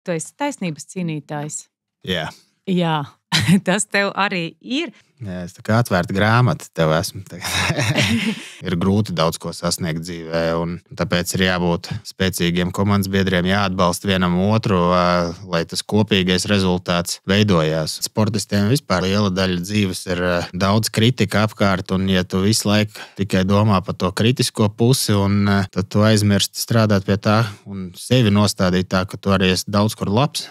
tu esi taisnības cīnītājs. Jā. Jā, tas tev arī ir. Jā, es tā kā atvērta grāmata tev esmu. Ir grūti daudz ko sasniegt dzīvē, un tāpēc ir jābūt spēcīgiem komandas biedriem, jāatbalsta vienam otru, lai tas kopīgais rezultāts veidojās. Sportistiem vispār liela daļa dzīves ir daudz kritika apkārt, un ja tu visu laiku tikai domā par to kritisko pusi, un tad tu aizmirsti strādāt pie tā un sevi nostādīt tā, ka tu arī esi daudz kur labs.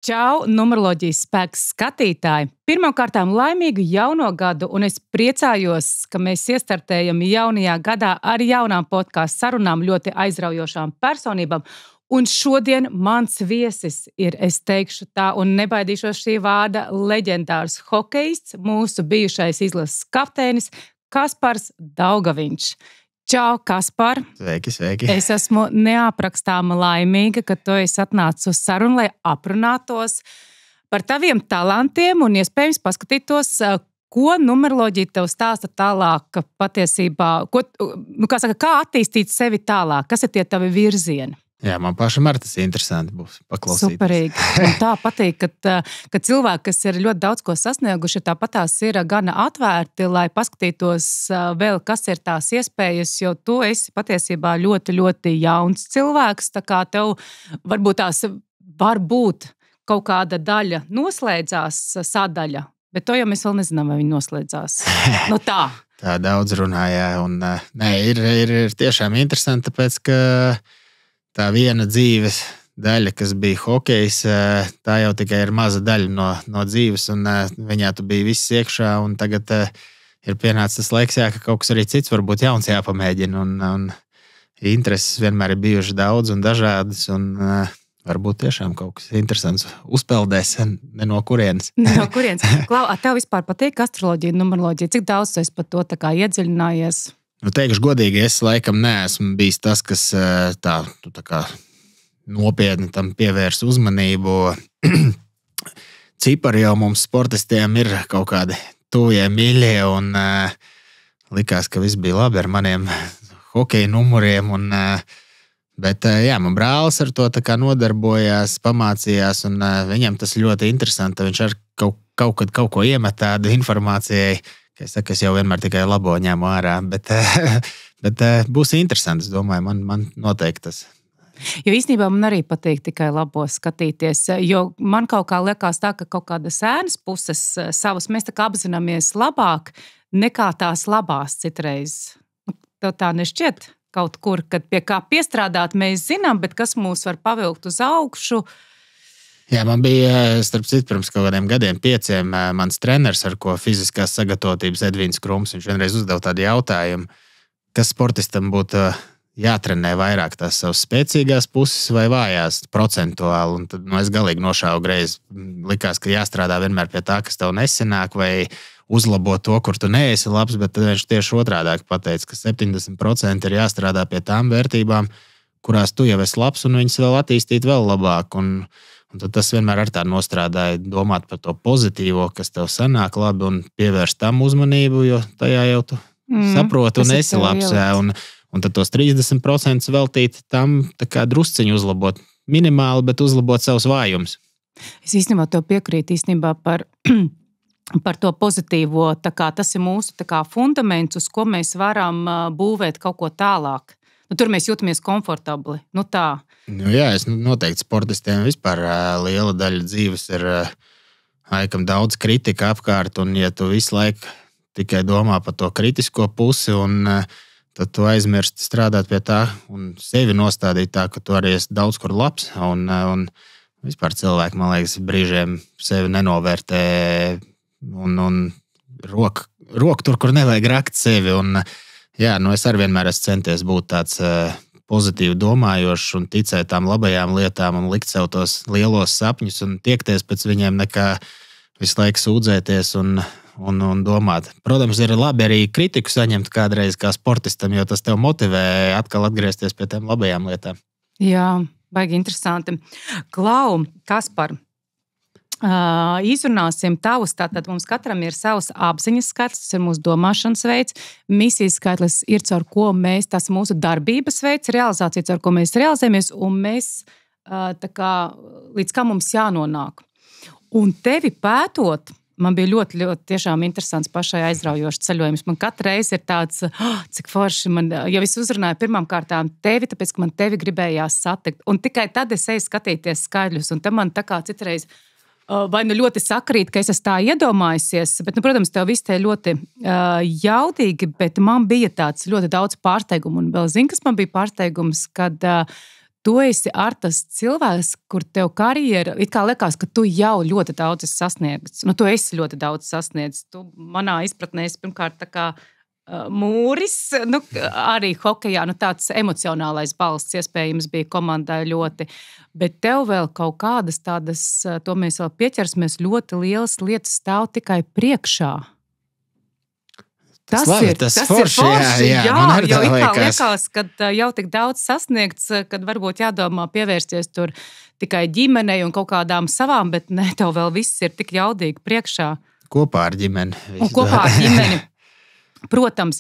Čau, numeroloģijas spēks skatītāji! Pirmkārtām laimīgu jauno gadu, un es priecājos, ka mēs iestartējam jaunajā gadā ar jaunām podcastu sarunām ļoti aizraujošām personībām. Un šodien mans viesis ir, es teikšu tā, un nebaidīšos šī vārda, leģendārs hokejists, mūsu bijušais izlases kapteinis Kaspars Daugaviņš. Čau, Kaspar! Sveiki! Es esmu neaprakstāma laimīga, ka tu esi atnācis uz sarunu, lai aprunātos par taviem talantiem un iespējams paskatītos, ko numeroloģija tev stāsta tālāk patiesībā. Kā attīstīt sevi tālāk? Kas ir tie tavi virzieni? Jā, man pašam arī tas interesanti būs paklausīties. Superīgi. Un tā patīk, ka cilvēki, kas ir ļoti daudz ko sasnieguši, tāpatās ir gana atvērti, lai paskatītos vēl, kas ir tās iespējas, jo tu esi patiesībā ļoti, ļoti jauns cilvēks, tā kā tev varbūt kaut kāda daļa noslēdzās sadaļa, bet to jau mēs vēl nezinām, vai viņi noslēdzās. Nu tā. Tā daudz runājā, un ir tiešām interesanti, tāpēc, ka tā viena dzīves daļa, kas bija hokejs, tā jau tikai ir maza daļa no dzīves, un viņā tu biji viss iekšā, un tagad ir pienācis tas laiks, ka kaut kas arī cits varbūt jauns jāpamēģina, un intereses vienmēr ir bijušas daudz un dažādas, un varbūt tiešām kaut kas interesants uzpeldēs ne no kurienes. No kurienes. Klau, tev vispār patīk astroloģija, numeroloģija? Cik daudz tu esi par to tā kā iedziļinājies? Teikšu godīgi, es laikam neesmu bijis tas, kas tā kā nopietni tam pievērs uzmanību. Cipari jau mums sportistiem ir kaut kādi tuvie mīļie, un likās, ka viss bija labi ar maniem hokeja numuriem. Bet jā, man brālis ar to tā kā nodarbojās, pamācījās, un viņam tas ļoti interesanti. Viņš ar kaut ko iemet tādu informācijai. Es saku, es jau vienmēr tikai labo ņēmu ārā, bet būs interesanti, es domāju, man noteikti tas. Jo īstenībā man arī patīk tikai labo skatīties, jo man kaut kā liekas tā, ka kaut kādas ēnas puses savas mēs tā kā apzināmies labāk nekā tās labās citreiz. Tev tā nešķiet kaut kur, kad pie kā piestrādāt mēs zinām, bet kas mūs var pavilkt uz augšu. Jā, man bija, starp citu, pirms kaut kādiem gadiem 5 mans treneris, ar ko fiziskās sagatavotības Edvīns Krums, viņš vienreiz uzdeva tādu jautājumu, kas sportistam būtu jātrenē vairāk tās savas spēcīgās puses vai vājās procentuāli, un tad es galīgi nošāvu greizi. Likās, ka jāstrādā vienmēr pie tā, kas tev nesenāk, vai uzlabot to, kur tu neesi labs, bet tad viņš tieši otrādāk pateica, ka 70% ir jāstrādā pie tām vērtībām, kurās tu jau esi labs, un viņas vēl attīstīt vēl labāk, un tad tas vienmēr ar tā nostrādāja domāt par to pozitīvo, kas tev sanāk labi, un pievērst tam uzmanību, jo tajā jau tu saproti un esi labs. Un tad tos 30% veltīt tam tā kā drusciņu uzlabot. Minimāli, bet uzlabot savus vājumus. Es īstenībā tev piekrītu par to pozitīvo. Tā kā tas ir mūsu tā kā fundaments, uz ko mēs varam būvēt kaut ko tālāk. Tur mēs jūtamies komfortabli. Tā. Jā, es noteikti sportistiem vispār liela daļa dzīves ir laikam daudz kritika apkārt, un ja tu visu laiku tikai domā par to kritisko pusi, un tad tu aizmirsti strādāt pie tā un sevi nostādīt tā, ka tu arī esi daudz kur labs, un vispār cilvēki, man liekas, brīžiem sevi nenovērtē un roku tur, kur nevajag rakt sevi, un jā, es arī vienmēr esmu centies būt tāds pozitīvi domājošs un ticēt tām labajām lietām un likt sev tos lielos sapņus un tiekties pēc viņiem, nekā visu laiku sūdzēties un domāt. Protams, ir labi arī kritiku saņemt kādreiz kā sportistam, jo tas tev motivē atkal atgriezties pie tām labajām lietām. Jā, baigi interesanti. Klau, Kaspar, Izrunāsim tavus, tātad mums katram ir savs apziņas skaitlis, tas ir mūsu domāšanas veids, misijas skaitlis ir, caur ko mēs, tas mūsu darbības veids, realizācija, caur ko mēs realizējamies, un mēs, līdz kā mums jānonāk. Un tevi pētot, man bija ļoti, ļoti tiešām interesants pašai aizraujošs ceļojums. Man katru reizi ir tāds, cik forši man, jau es uzrunāju pirmām kārtām tevi, tāpēc, ka man tevi gribējās satikt. Un tikai tad es eju skatīties skaidļus, un te man tā kā citreiz vai nu ļoti sakrīt, ka es esmu tā iedomājusies, bet, protams, tev viss te ļoti jaudīgi, bet man bija tāds ļoti daudz pārsteigumu. Un vēl zini, kas man bija pārsteigums, kad tu esi tas cilvēks, kur tev karjera, it kā liekas, ka tu jau ļoti daudz esi sasniegts. Tu esi ļoti daudz sasniegts. Tu manā izpratnē esi pirmkārt tā kā mūris, arī hokejā, tāds emocionālais balsts iespējams bija komandai ļoti, bet tev vēl kaut kādas tādas, to mēs vēl pieķersimies, ļoti lielas lietas stāv tikai priekšā. Tas ir forši. Jā, jau it kā liekas, kad jau tik daudz sasniegts, kad varbūt jādomā pievērsties tur tikai ģimenei un kaut kādām savām, bet ne, tev vēl viss ir tik jaudīgi priekšā. Kopā ar ģimeni. Un kopā ar ģimeni. Protams,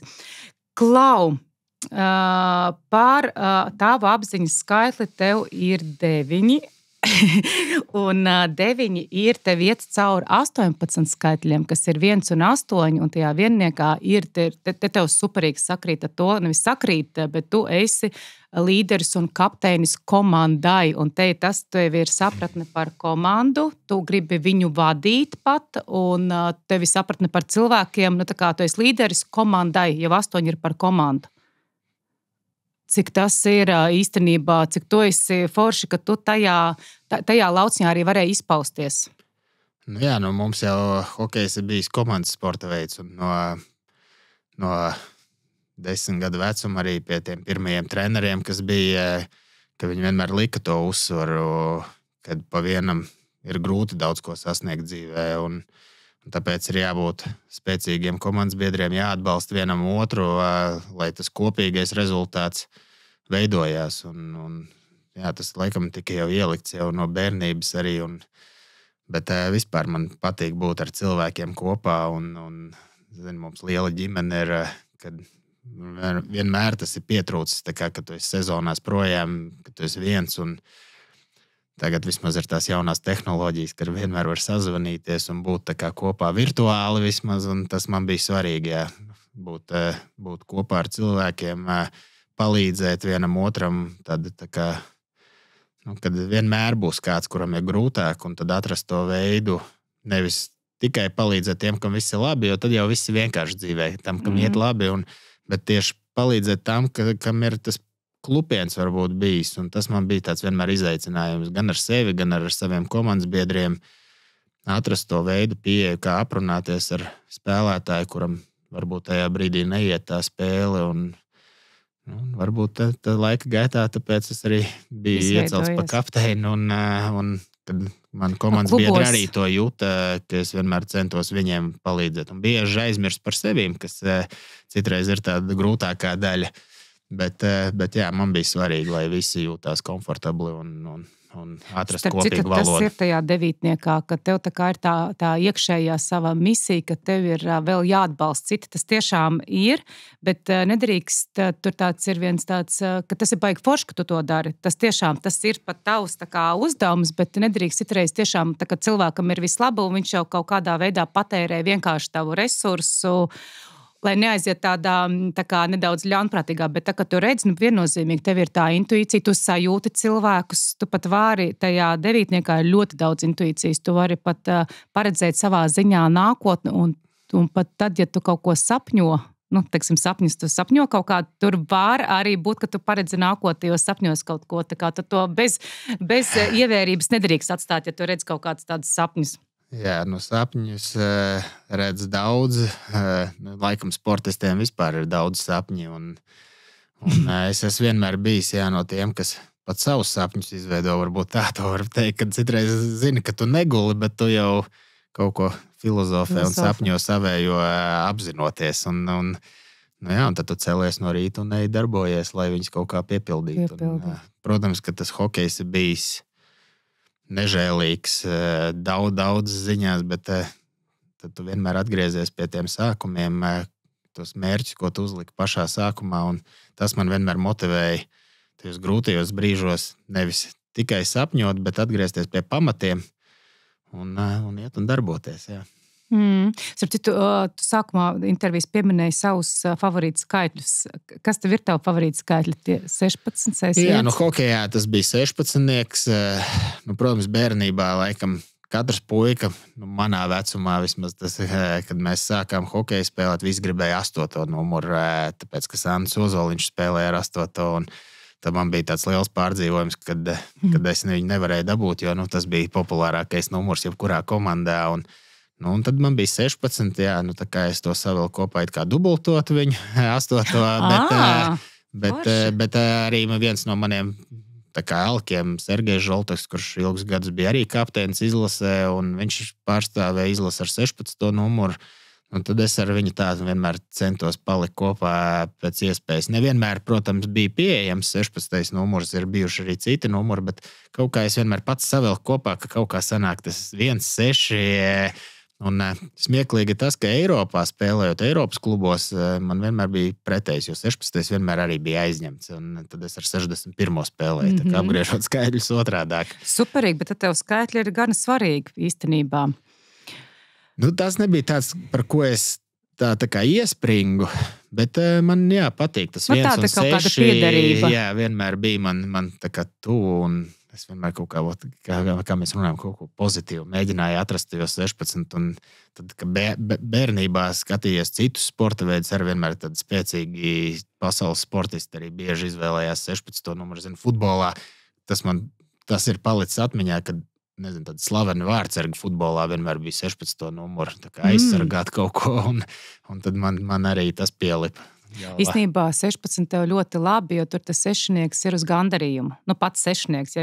Klau, pār tavu apziņas skaitli tev ir 9, un 9 ir tev iet cauri 18 skaitļiem, kas ir 1 un 8, un tajā vienniekā ir, te tev superīgi sakrīt ar to, nevis sakrīt, bet tu esi līderis un kapteinis komandai, un tas tev ir sapratne par komandu, tu gribi viņu vadīt pat, un tev ir sapratne par cilvēkiem, tā kā tu esi līderis komandai, jau 8 ir par komandu. Cik tas ir īstenībā, cik tu esi forši, ka tu tajā lauciņā arī varēji izpausties. Jā, mums jau hokejs ir bijis komandas sporta veids, un no 10 gadu vecuma arī pie tiem pirmajiem treneriem, kas bija, ka viņi vienmēr lika to uzsvaru, kad pa vienam ir grūti daudz ko sasniegt dzīvē, un tāpēc ir jābūt spēcīgiem komandas biedriem, jāatbalsta vienam otru, lai tas kopīgais rezultāts veidojās. Jā, tas laikam tika jau ielikts jau no bērnības arī, bet vispār man patīk būt ar cilvēkiem kopā, un mums liela ģimene ir, kad vienmēr tas ir pietrūcis, tā kā, kad tu esi sezonās projām, kad tu esi viens, un tagad vismaz ir tās jaunās tehnoloģijas, kad vienmēr var sazvanīties un būt tā kā kopā virtuāli vismaz, un tas man bija svarīgi, jā, būt kopā ar cilvēkiem, palīdzēt vienam otram, tad tā kā, kad vienmēr būs kāds, kuram ir grūtāk, un tad atrast to veidu, nevis tikai palīdzēt tiem, kam viss ir labi, jo tad jau viss ir vienkārši dzīvē, tam, kam iet labi, bet tieši palīdzēt tam, kam ir tas klupiens varbūt bijis, un tas man bija tāds vienmēr izaicinājums, gan ar sevi, gan ar saviem komandas biedriem, atrast to veidu pieeju, kā aprunāties ar spēlētāju, kuram varbūt tajā brīdī neiet tā spēle, un varbūt tā laika gaitā, tāpēc es arī biju iecelts pa kapteini, un kad man komandas biedri arī to jūta, ka es vienmēr centos viņiem palīdzēt, un bieži aizmirst par sevīm, kas citreiz ir tāda grūtākā daļa. Bet jā, man bija svarīgi, lai visi jūtās komfortabli un atrast kopīgu valodu. Tas ir tajā 9, ka tev tā kā ir tā iekšējā sava misija, ka tev ir vēl jāatbalsta citi. Tas tiešām ir, bet nedrīkst, tur tāds ir viens tāds, ka tas ir baigi forši, ka tu to dari. Tas tiešām, tas ir pat tavs tā kā uzdevums, bet nedrīkst citreiz tiešām, tā, ka cilvēkam ir vislaba un viņš jau kaut kādā veidā patērē vienkārši tavu resursu, lai neaiziet tādā tā kā nedaudz ļaunprātīgā, bet tā, ka tu redzi, viennozīmīgi tev ir tā intuīcija, tu sajūti cilvēkus, tu pat vari, tajā 9 ir ļoti daudz intuīcijas, tu vari pat paredzēt savā ziņā nākotni, un pat tad, ja tu kaut ko sapņo, teiksim, sapņus, tu sapņo kaut kā, tur var arī būt, ka tu paredzi nākotni, jo sapņos kaut ko, tā kā tu to bez ievērības nedrīkst atstāt, ja tu redz kaut kāds tādus sapņus. Jā, sapņus redz daudz. Laikam sportistiem vispār ir daudz sapņi. Un es esmu vienmēr bijis no tiem, kas pat savus sapņus izveido. Varbūt tā to var teikt, kad citreiz zini, ka tu neguli, bet tu jau kaut ko filozofē un sapņo savējo apzinoties. Un tad tu celies no rīta un ej darbojies, lai viņus kaut kā piepildītu. Protams, ka tas hokejs ir bijis nežēlīgs daudz ziņās, bet tad tu vienmēr atgriezies pie tiem sākumiem, tos mērķus, ko tu uzliki pašā sākumā, un tas man vienmēr motivēja tajos grūtajos brīžos nevis tikai sapņot, bet atgriezties pie pamatiem un iet un darboties, jā. Tu sākumā intervijas pieminēji savus favorītu skaitļus. Kas tev ir tavi favorīti skaitļi? Tie 16, 16? Jā, hokejā tas bija 16. Protams, bērnībā laikam katrs puika, manā vecumā vismaz tas, kad mēs sākām hokeju spēlēt, visi gribēja 8. numuru, tāpēc, ka Sandis Ozoliņš spēlēja ar 8. Un tad man bija tāds liels pārdzīvojums, kad es viņu nevarēju dabūt, jo tas bija populārākais numurs jebkurā komandā. Un tad man bija 16, jā, tā kā es to savilku kopā it kā dubultot viņu 8. Bet arī viens no maniem tā kā elkiem, Sergejs Žolteks, kurš ilgus gadus bija arī kapteinis izlasē, un viņš pārstāvēja izlasi ar 16. numuru. Un tad es ar viņu tādu vienmēr centos palikt kopā pēc iespējas. Nevienmēr, protams, bija pieejams 16. numurs, ir bijuši arī citi numuri, bet kaut kā es vienmēr pats savilku kopā, ka kaut kā sanāk tas 1-6. Un smieklīgi tas, ka Eiropā spēlējot Eiropas klubos, man vienmēr bija pretējs, jo 16. vienmēr arī bija aizņemts. Un tad es ar 61. spēlēju, tā kā apgriežot skaitļus otrādāk. Superīgi, bet tev skaitļi ir gan svarīgi īstenībā. Tas nebija tāds, par ko es tā kā iespringu, bet man patīk tas 1 un 6. Jā, vienmēr bija man tā kā tuvu, un es vienmēr kaut kā mēs runājam, kaut ko pozitīvu mēģināju atrast tajos 16. Un tad, kad bērnībā skatījies citus sporta veidus, arī vienmēr tad spēcīgi pasaules sportisti arī bieži izvēlējās 16. numuru. Zinu, futbolā tas ir palicis atmiņā, kad tāda slavena vārdsarga futbolā vienmēr bija 16. numuru, tā kā aizsargāt kaut ko, un tad man arī tas pielipa. Īstenībā 16 tev ļoti labi, jo tur tas sešnieks ir uz gandarījumu. Pats sešnieks.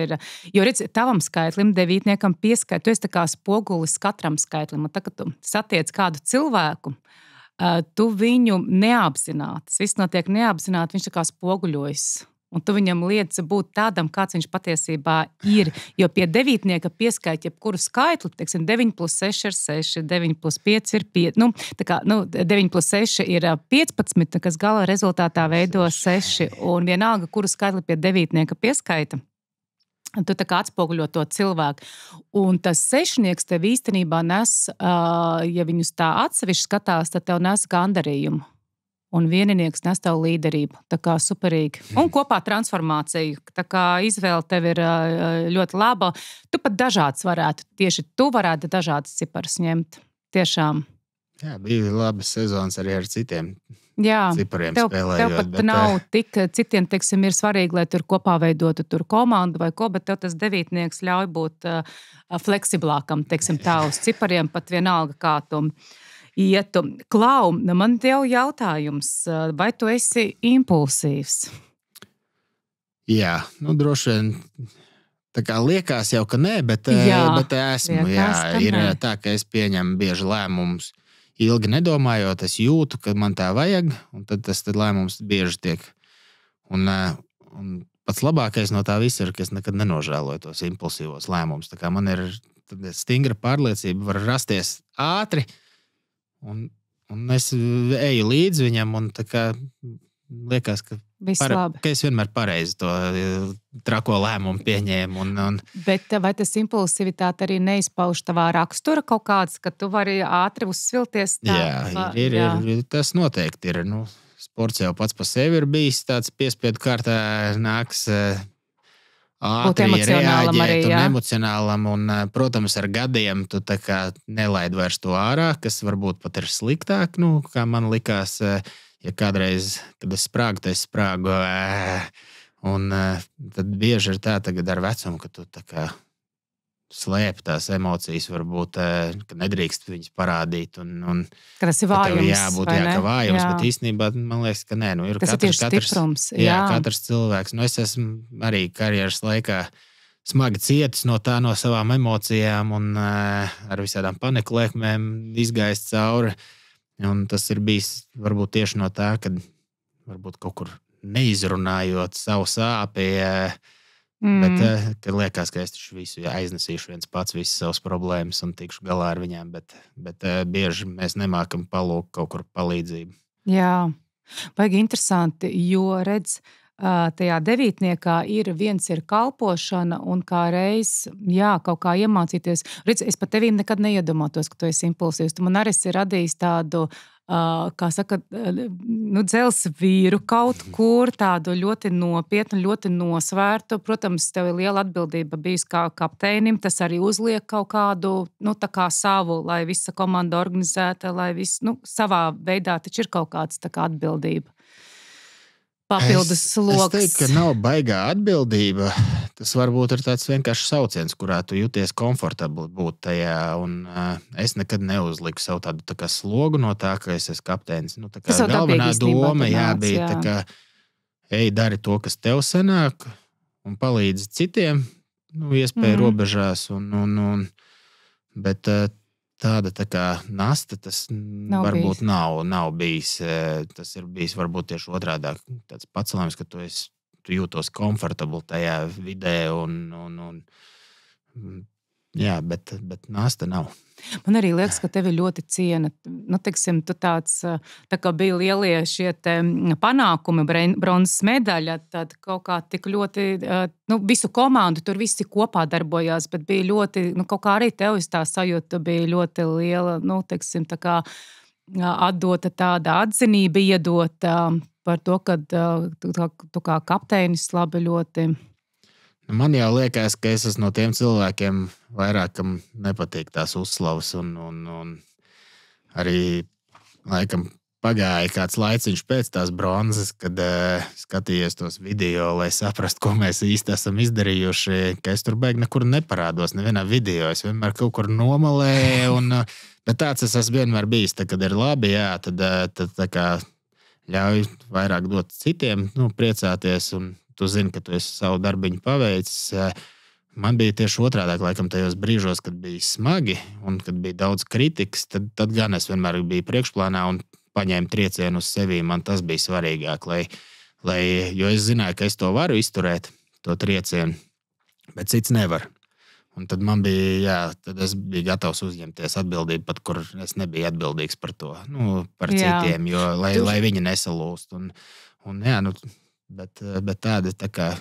Jo redz, tavam skaitlim, 9. pieskait, tu esi tā kā spogulis katram skaitlim. Un tā, kad tu satiec kādu cilvēku, tu viņu neapzināti. Tas viss notiek neapzināti, viņš tā kā spoguļojas. Un tu viņam liedz būt tādam, kāds viņš patiesībā ir. Jo pie 9. pieskaita jebkuru skaitli, teiksim, 9 plus 6 ir 6, 9 plus 5 ir 5. 9 plus 6 ir 15, kas gala rezultātā veido 6. Un vienalga, kuru skaitli pie 9. pieskaita, tu tā kā atspoguļo to cilvēku. Un tas sešnieks tev īstenībā nes, ja viņus tā atsevišķi skatās, tad tev nes gandarījumu. Un vieninieks nes tev līderību. Tā kā superīgi. Un kopā transformāciju. Tā kā izvēle tev ir ļoti laba. Tu pat dažāds tieši tu varētu dažādas ciparus ņemt. Tiešām. Jā, bija labas sezonas arī ar citiem cipariem spēlējot. Tev pat nav tik, citiem, teiksim, ir svarīgi, lai tur kopā veidotu tur komandu vai ko, bet tev tas 9. ļauj būt fleksiblākam, teiksim, tā uz cipariem, pat vienalga kā tu ietu. Klau, man tev jautājums, vai tu esi impulsīvs? Jā, droši vien tā kā liekas jau, ka nē, bet esmu. Ir tā, ka es pieņemu bieži lēmumus ilgi nedomājot, es jūtu, ka man tā vajag, un tad tas lēmums bieži tiek. Un pats labākais no tā visa ir, ka es nekad nenožēloju tos impulsīvos lēmumus. Tā kā man ir stingra pārliecība, var rasties ātri, un es eju līdz viņam, un tā kā liekas, ka es vienmēr pareizi to trako lēmumu pieņēmu. Bet vai tas impulsivitāte arī neizpauž tavā rakstura kaut kāds, ka tu vari ātri uzsvilties? Jā, ir, tas noteikti ir. Sports jau pats pa sevi ir bijis tāds piespiedu kārtā, nāks ātri reaģēt un emocionālam, un, protams, ar gadiem tu tā kā nelaid vairs to ārā, kas varbūt pat ir sliktāk, kā man likās, ja kādreiz, kad es sprāgu, tad es sprāgu, un tad bieži ir tā tagad ar vecumu, ka tu tā kā slēp tās emocijas, varbūt, ka nedrīkst viņas parādīt. Ka tas ir vājums, jābūt, ka vājums, bet īstenībā man liekas, ka nē. Ir tas ir stiprums. Katrs cilvēks. Es esmu arī karjeras laikā smagi cietis no savām emocijām un ar visādām paniku lēkmēm izgājis cauri. Un tas ir bijis varbūt tieši no tā, kad varbūt kaut kur neizrunājot savu sāpi, Bet kad liekas, ka es taču visu aiznesīšu viens pats, visas savas problēmas un tikšu galā ar viņām, bet bieži mēs nemākam palūkt kaut kur palīdzību. Jā, baigi interesanti, jo redz, tajā devītniekā viens ir kalpošana un kā reiz, kaut kā iemācīties. Redz, es par tevīm nekad neiedomātos, ka tu esi impulsīvs. Tu man arī esi radījis tādu, kā saka, dzels vīru kaut kur, tādu ļoti nopietnu, ļoti nosvērtu. Protams, tev ir liela atbildība bijis kā kapteinim, tas arī uzliek kaut kādu, tā kā savu, lai visa komanda organizēta, lai viss, savā veidā taču ir kaut kāds tā kā atbildība. Papildus sloks. Es teiktu, ka nav baigā atbildība. Tas varbūt ir tāds vienkārši sauciens, kurā tu jūties komfortabli būt tajā. Un es nekad neuzliku savu tādu tā kā slogu no tā, ka es esmu kapteinis. Tā kā galvenā doma bija tā kā, ej, dari to, kas tev sanāk, un palīdzi citiem, iespēju robežās. Bet tāda tā kā nasta, tas varbūt nav bijis. Tas ir bijis varbūt tieši otrādāk. Tāds pacelājums, ka tu jūtos komfortabli tajā vidē. Bet nasta nav. Man arī liekas, ka tevi ļoti ciena. Teiksim, tu tāds, tā kā bija lielie šie panākumi, bronzas medaļa, tad kaut kā tik ļoti, visu komandu tur visi kopā darbojās, bet bija ļoti, kaut kā arī tev tā sajūta bija ļoti liela, teiksim, tā kā atdota tāda atzinība iedota par to, ka tu kā kapteinis labi ļoti. Man jau liekas, ka es esmu no tiem cilvēkiem vairāk, kam nepatīk tās uzslavas. Un arī laikam pagāja kāds laiciņš pēc tās bronzas, kad skatījos tos video, lai saprastu, ko mēs īsti esam izdarījuši. Ka es tur beig nekur neparādos, nevienā video. Es vienmēr kaut kur nomalēju. Bet tāds es esmu vienmēr bijis. Tad, kad ir labi, tad tā kā ļauj vairāk dot citiem, priecāties. Un tu zini, ka tu esi savu darbiņu paveicis. Man bija tieši otrādāk, laikam, tajos brīžos, kad bija smagi un kad bija daudz kritikas, tad gan es vienmēr biju priekšplānā un paņēmu triecienu uz sevi. Man tas bija svarīgāk, jo es zināju, ka es to varu izturēt, to triecienu, bet cits nevar. Un tad man bija, tad es biju gatavs uzņemties atbildību, pat kur es nebiju atbildīgs par to, par citiem, jo, lai viņi nesalūst. Bet tāda tā kā,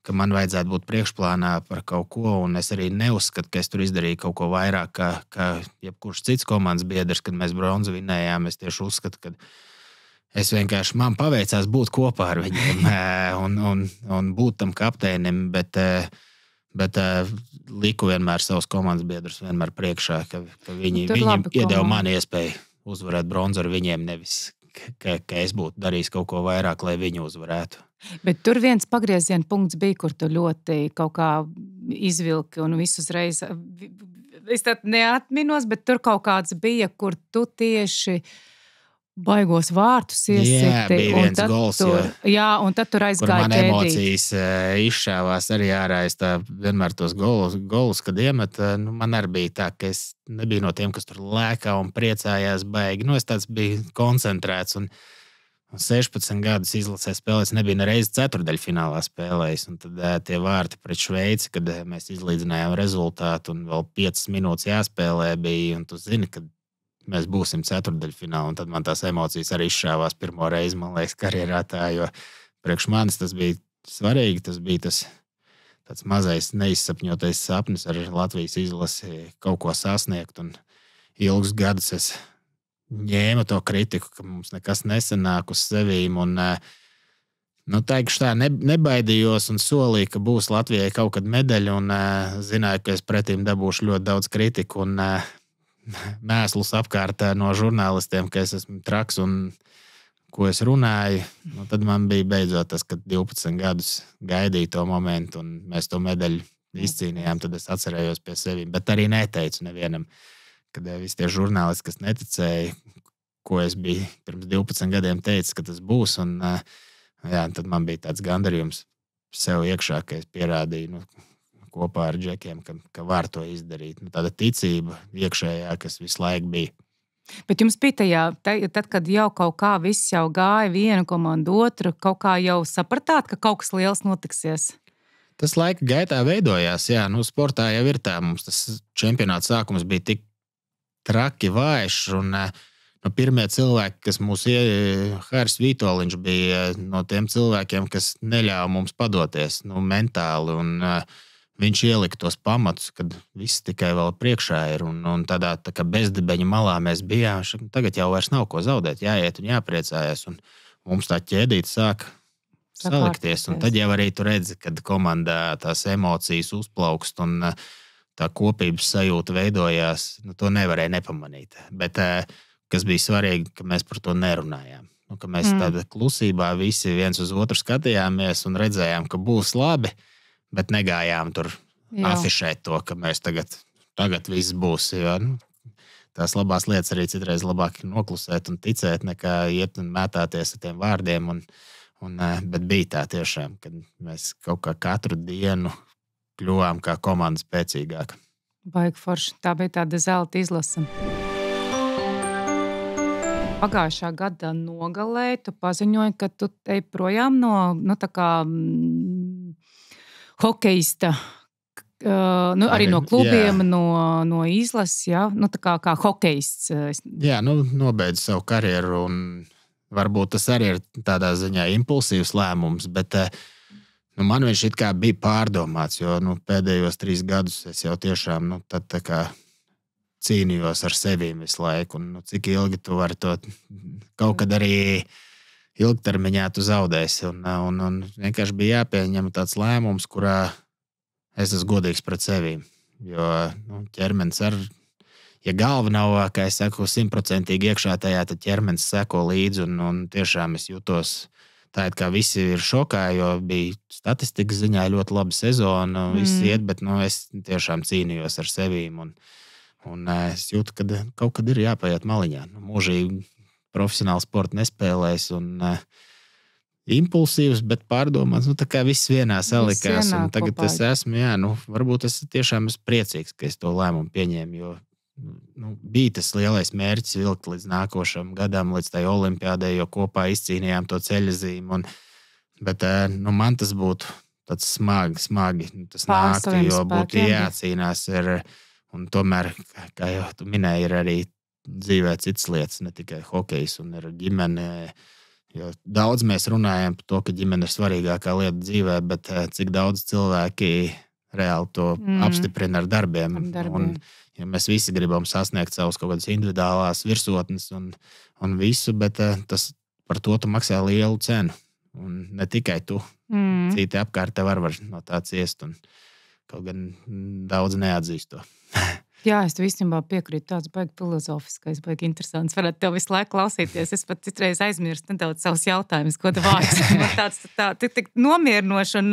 ka man vajadzētu būt priekšplānā par kaut ko, un es arī neuzskatu, ka es tur izdarīju kaut ko vairāk kā jebkurš cits komandas biedrs, kad mēs bronzu vinējām. Es tieši uzskatu, ka es vienkārši, man paveicās būt kopā ar viņiem un būt tam kapteinim, bet liku vienmēr savus komandas biedrus vienmēr priekšā, ka viņi iedeva man iespēju uzvarēt bronzu ar viņiem, nevis ka es būtu darījis kaut ko vairāk, lai viņu uzvarētu. Bet tur viens pagrieziena punkts bija, kur tu ļoti kaut kā izvilki un visus reiz, es tad neatminos, bet tur kaut kāds bija, kur tu tieši baigos vārtus iesiti. Jā, bija viens gols, un tad tur aizgāja kur man emocijas izšāvās arī ārā. Es tā vienmēr tos golus, kad iemet, man arī bija tā, ka es nebiju no tiem, kas tur lēkā un priecājās baigi. Es tāds biju koncentrēts un 16 gadus izlasē spēlēs, nebija nereiz ceturdaļfinālā spēlējis. Un tad tie vārti pret Šveici, kad mēs izlīdzinājām rezultātu un vēl 5 minūtes jāspēlē bija, un tu zini, ka mēs būsim ceturdaļfinālā, un tad man tās emocijas arī izšāvās pirmo reizi, man liekas, karjerā tā, jo priekš manis tas bija svarīgi, tas bija tāds mazais neizsapņotais sapnis ar Latvijas izlasi kaut ko sasniegt, un ilgus gadus es ņēmu to kritiku, ka mums nekas nesanāk uz sevīm, un teikšu tā, nebaidījos un solīju, ka būs Latvijai kaut kad medaļa, un zināju, ka es pretīm dabūšu ļoti daudz kritiku, un mēslus apkārt no žurnālistiem, ka es esmu traks un ko es runāju. Tad man bija beidzot tas, kad 12 gadus gaidīju to momentu, un mēs to medaļu izcīnījām, tad es atcerējos pie sevi, bet arī neteicu nevienam, kad visi tie žurnālisti, kas neticēja, ko es biju pirms 12 gadiem teicis, ka tas būs, un tad man bija tāds gandarījums sev iekšā, ka es pierādīju, kopā ar džekiem, ka var to izdarīt. Tāda ticība iekšējā, kas visu laiku bija. Bet jums bija tad, kad jau kaut kā viss jau gāja vienu komandu otru, kaut kā jau sapratāt, ka kaut kas liels notiksies? Tas laika gaitā veidojās. Jā, sportā jau ir tā. Mums tas čempionāta sākums bija tik traki vājš. Un, pirmie cilvēki, kas mūs Hāris Vītoliņš bija no tiem cilvēkiem, kas neļāva mums padoties mentāli. Un, viņš ielika tos pamatus, kad viss tikai vēl priekšā ir. Un tādā tā kā bezdibeņa malā mēs bijām. Tagad jau vairs nav ko zaudēt. Jāiet un jāpriecājas. Un mums tā ķēdīte sāk salikties. Un tad jau arī tu redzi, kad komandā tās emocijas uzplaukst un tā kopības sajūta veidojās. To nevarēja nepamanīt. Bet kas bija svarīgi, ka mēs par to nerunājām. Ka mēs tādā klusībā visi viens uz otru skatījāmies un redzējām, ka būs labi, bet negājām tur afišēt to, ka mēs tagad viss būs. Jo, tās labās lietas arī citreiz labāk noklusēt un ticēt, nekā iet un mētāties ar tiem vārdiem. Bet bija tā tiešām, kad mēs kaut kā katru dienu kļuvām kā komanda spēcīgāka. Baigi forši. Tā bija tāda zelta izlase. Pagājušā gada nogalē tu paziņoji, ka tu ej projām no tā kā hokeista, arī no klubiem, no izlases, ja? Tā kā hokeists. Jā, nobeidzu savu karjeru un varbūt tas arī ir tādā ziņā impulsīvs lēmums, bet man viņš it kā bija pārdomāts, jo pēdējos 3 gadus es jau tiešām tad tā kā cīnījos ar sevīm visu laiku. Un, cik ilgi tu vari to kaut kad arī ilgtermiņā tu zaudēsi. Un vienkārši bija jāpieņem tāds lēmums, kurā es esmu godīgs pret sevīm. Jo ķermenis ja galva nav, kā es saku, 100% iekšā tajā, tad ķermenis seko līdzi. Un tiešām es jūtos tā, it kā visi ir šokā, jo bija statistikas ziņā ļoti laba sezona. Viss iet, bet es tiešām cīnījos ar sevīm. Un es jūtu, ka kaut kad ir jāpaiet maliņā. Mūžīgi profesionāli sportu nespēlēs un impulsīvs, bet pārdomāts. Tā kā viss vienā salikās. Un tagad es esmu, varbūt es tiešām esmu priecīgs, ka es to lēmumu pieņēmu, jo bija tas lielais mērķis vilkt līdz nākošam gadam, līdz tai olimpiādei, jo kopā izcīnījām to ceļazīmu. Bet man tas būtu tāds smagi tas nāktu, jo būtu jācīnās un tomēr, kā jau tu minēji, ir arī dzīvē citas lietas, ne tikai hokejs un ir ģimene. Jo daudz mēs runājam par to, ka ģimene ir svarīgākā lieta dzīvē, bet cik daudz cilvēki reāli to apstiprina ar darbiem. Un, ja mēs visi gribam sasniegt savus kaut kādas individuālās virsotnes un visu, bet par to tu maksā lielu cenu. Un ne tikai tu. Citi apkārt tev var no tā ciest. Un kaut gan daudz neatzīst to. Jā, es tev īstenībā piekrītu, tāds baigi filozofiskais, baigi interesants. Varētu tev visu laiku klausīties. Es pat citreiz aizmirstu nedaudz savus jautājumus, ko tu vārds. Man tāds tik nomierinoši un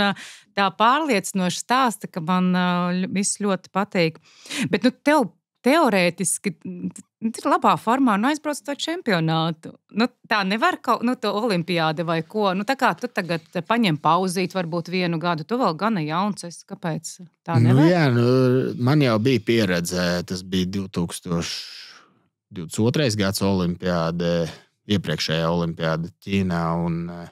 tā pārliecinoši stāsta, ka man viss ļoti patīk. Bet tev teorētiski ir labā formā un aizbrauc to čempionātu. Tā nevar kaut, to olimpiāde vai ko. Tā kā tu tagad paņem pauzīt, varbūt 1 gadu, tu vēl gana jauns esi. Kāpēc tā nevar? Jā, man jau bija pieredze. Tas bija 2022. Gads olimpiāde, iepriekšējā olimpiāde Ķīnā, un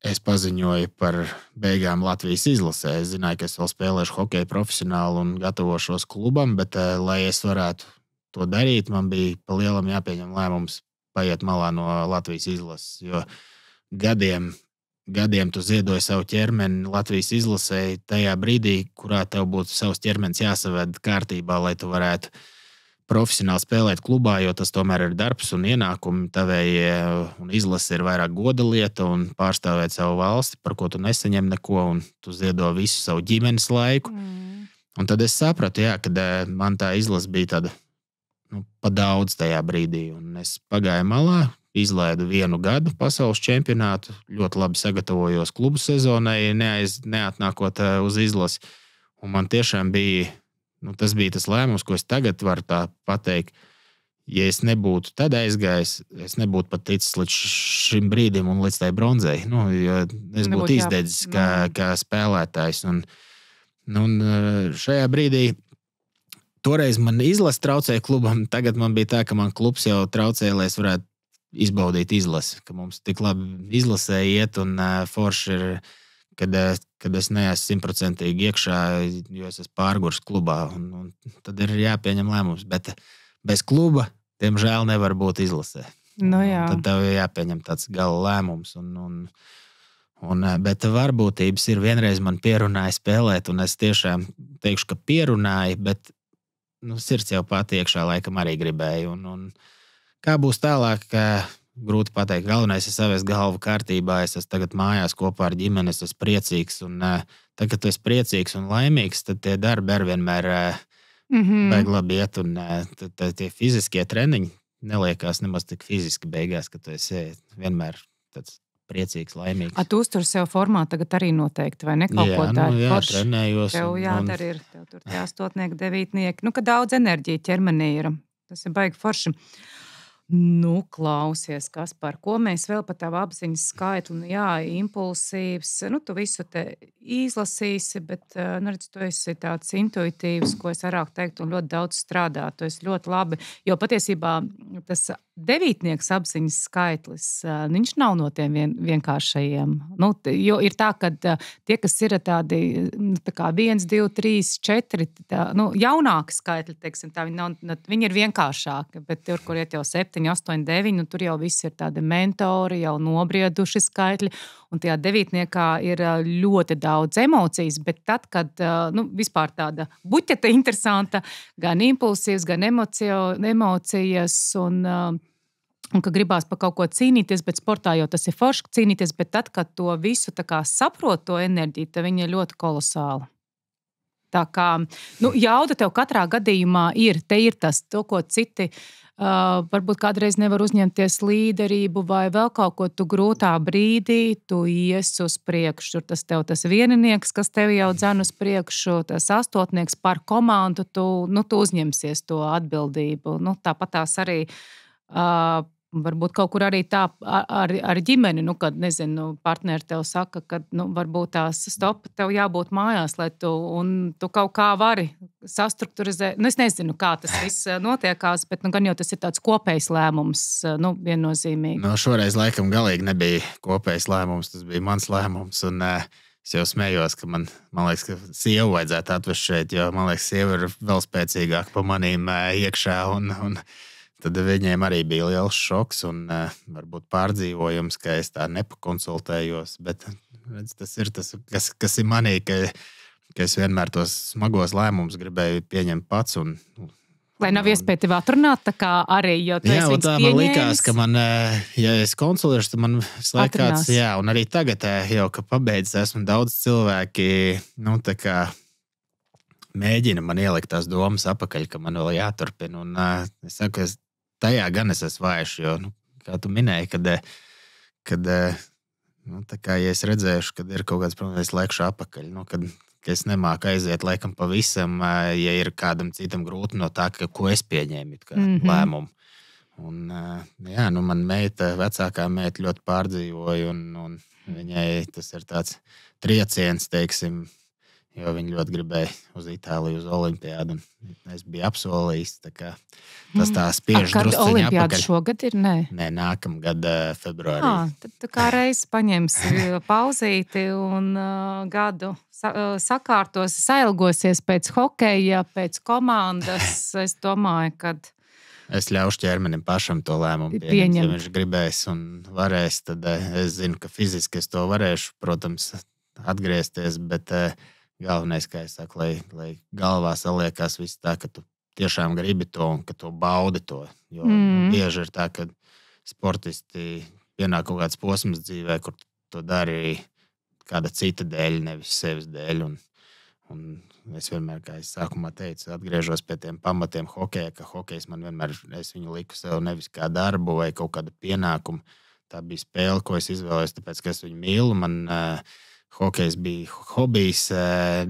es paziņoju par beigām Latvijas izlasē. Es zināju, ka es vēl spēlēšu hokeju profesionāli un gatavošos klubam, bet, lai es varētu to darīt, man bija pa lielam jāpieņem lēmums paiet malā no Latvijas izlases. Jo gadiem tu ziedoji savu ķermeni Latvijas izlasē tajā brīdī, kurā tev būtu savs ķermenis jāsaved kārtībā, lai tu varētu profesionāli spēlēt klubā, jo tas tomēr ir darbs un ienākumi tavējie, un izlase ir vairāk goda lieta un pārstāvēt savu valsti, par ko tu nesaņem neko, un tu ziedo visu savu ģimenes laiku. Un tad es sapratu, kad man tā izlase bija tāda pa daudz tajā brīdī, un es pagāju malā, izlaidu 1 gadu pasaules čempionātu, ļoti labi sagatavojos klubu sezonai, neatnākot uz izlasi, un man tiešām bija tas bija tas lēmums, ko es tagad varu tā pateikt. Ja es nebūtu tad aizgājis, es nebūtu pat ticis līdz šim brīdim un līdz tai bronzei. Jo es būtu izdedzis kā spēlētājs. Un šajā brīdī toreiz man izlase traucēja klubam, tagad man bija tā, ka man klubs jau traucēja, lai es varētu izbaudīt izlasi. Ka mums tik labi izlasē iet un forši ir kad es neesmu 100% iekšā, jo es esmu pārgurs klubā. Un tad ir jāpieņem lēmums. Bet bez kluba, diemžēl, nevar būt izlasē. Tad tev ir jāpieņem tāds gala lēmums. Bet varbūtības ir vienreiz man pierunāja spēlēt, un es tiešām teikšu, ka pierunāja, bet sirds jau pat iekšā laikam arī gribēja. Un kā būs tālāk, grūti pateikt. Galvenais ir savest galvu kārtībā. Es esmu tagad mājās kopā ar ģimeni, es esmu priecīgs. Un tad, kad tu esi priecīgs un laimīgs, tad tie darbi ar vienmēr baigi labi iet. Un tie fiziskie treniņi neliekās nemaz tik fiziski beigās, ka tu esi vienmēr tāds priecīgs, laimīgs. Tu uztur sev formā tagad arī noteikti, vai ne? Kaut ko tādu. Jā, trenējos. Tev jādara ir, tev tur tie 8, 9, ka daudz enerģija ķermenī ir. Tas ir baigi forši. Klausies, Kaspar, ko mēs vēl par tavu apziņas skaitli? Impulsīvs, tu visu te izlasīsi, bet, redz, tu esi tāds intuitīvs, ko es vairāk teiktu, un ļoti daudz strādā. Tu esi ļoti labi, jo patiesībā tas 9 apziņas skaitlis, viņš nav no tiem vienkāršajiem. Jo ir tā, ka tie, kas ir tādi, tā kā 1, 2, 3, 4, jaunāki skaitļi, teiksim, viņi ir vienkāršāki, bet tur, kur iet jau 7, 8, 9, tur jau viss ir tādi mentori, jau nobrieduši skaitļi, un tajā 9 ir ļoti daudz emocijas, bet tad, kad vispār tāda buķete interesanta, gan impulsīvs, gan emocijas, un ka gribās par kaut ko cīnīties, bet sportā jau tas ir forši cīnīties, bet tad, kad to visu tā kā saprot to enerģiju, tad viņa ir ļoti kolosāla. Tā kā, jauda tev katrā gadījumā ir, te ir tas, to, ko citi varbūt kādreiz nevar uzņemties līderību vai vēl kaut ko tu grūtā brīdī, tu ies uz priekšu. Tas tev tas vieninieks, kas tevi jau dzen uz priekšu, tas 8 par komandu, tu uzņemsies to atbildību. Tāpat tās arī varbūt kaut kur arī tā ar ģimeni, kad, nezinu, partneri tev saka, ka, varbūt tās stop, tev jābūt mājās, lai tu kaut kā vari sastrukturizēt. Es nezinu, kā tas viss notiekās, bet, gan jau tas ir tāds kopējs lēmums, viennozīmīgi. Šoreiz laikam galīgi nebija kopējs lēmums, tas bija mans lēmums, un es jau smējos, ka man liekas, ka sievu vajadzētu atvest šeit, jo, man liekas, sieva ir vēl spēcīgāka pa manīm iekšā, un tad viņiem arī bija liels šoks un varbūt pārdzīvojums, ka es tā nepakonsultējos. Bet redz, tas ir tas, kas ir manī, ka es vienmēr tos smagos lēmumus gribēju pieņemt pats. Lai nav iespēja tevi atrunāt, tā kā arī, jo tu esi viņus pieņēmis. Man likās, ka ja es konsulēšu, tad man visu laiku kāds, un arī tagad jau, ka pabeidzis esmu daudz cilvēki, tā kā mēģina man ielikt tās domas apakaļ, ka man vēl jāturpina. Un es saku, tajā gan es esmu vājš, jo, kā tu minēji, kad ja es redzēšu, kad ir kaut kāds problēmas, es laikšu apakaļ, kad es nemāku aiziet laikam pavisam, ja ir kādam citam grūti no tā, ko es pieņēmu lēmumu. Un, man vecākā meita ļoti pārdzīvoja, un viņai tas ir tāds trieciens, teiksim, jo viņi ļoti gribēja uz Itāliju, uz Olimpiādu. Es biju apsolījis, tas tā spiež drusciņi apakaļ. Olimpiāda šogad ir? Nē, nākamgad februārī. Tad kā reiz paņemsi pauzīti un gadu sakārtos, sailgosies pēc hokeja, pēc komandas. Es domāju, kad es ļaušu ķermenim pašam to lēmumu pieņemt. Ja viņš gribēs un varēs, tad es zinu, ka fiziski es to varēšu, protams, atgriezties, bet galvenais, kā es saku, lai galvā saliekās viss tā, ka tu tiešām gribi to un ka tu baudi to. Jo bieži ir tā, ka sportisti pienāk kaut kāds posms dzīvē, kur to dari kāda cita dēļ, nevis sevis dēļ. Un es vienmēr, kā es sākumā teicu, atgriežos pie tiem pamatiem hokeja, ka hokejs man vienmēr, es viņu liku sev nevis kā darbu vai kaut kādu pienākumu. Tā bija spēle, ko es izvēlējos, tāpēc, ka es viņu mīlu. Man hokejs bija hobijs,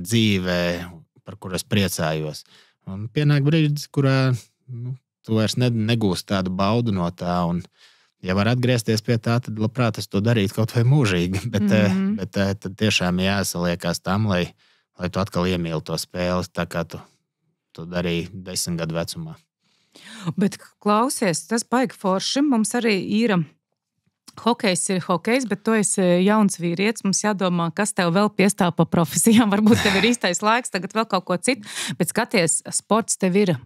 dzīvē, par kuru es priecājos. Un pienāk brīdis, kurā tu vairs negūsi tādu baudu no tā. Un, ja var atgriezties pie tā, tad labprāt es to darītu kaut vai mūžīgi. Bet tad tiešām jāsaliekās tam, lai tu atkal iemīli to spēli, tā kā tu darīji 10 gadu vecumā. Bet klausies, tas baigi forši. Mums arī ir Hokejs ir hokejs, bet tu esi jauns vīrietis. Mums jādomā, kas tev vēl piestāv pa profesijām. Varbūt tev ir īstais laiks, tagad vēl kaut ko citu. Bet skaties, sports tev ir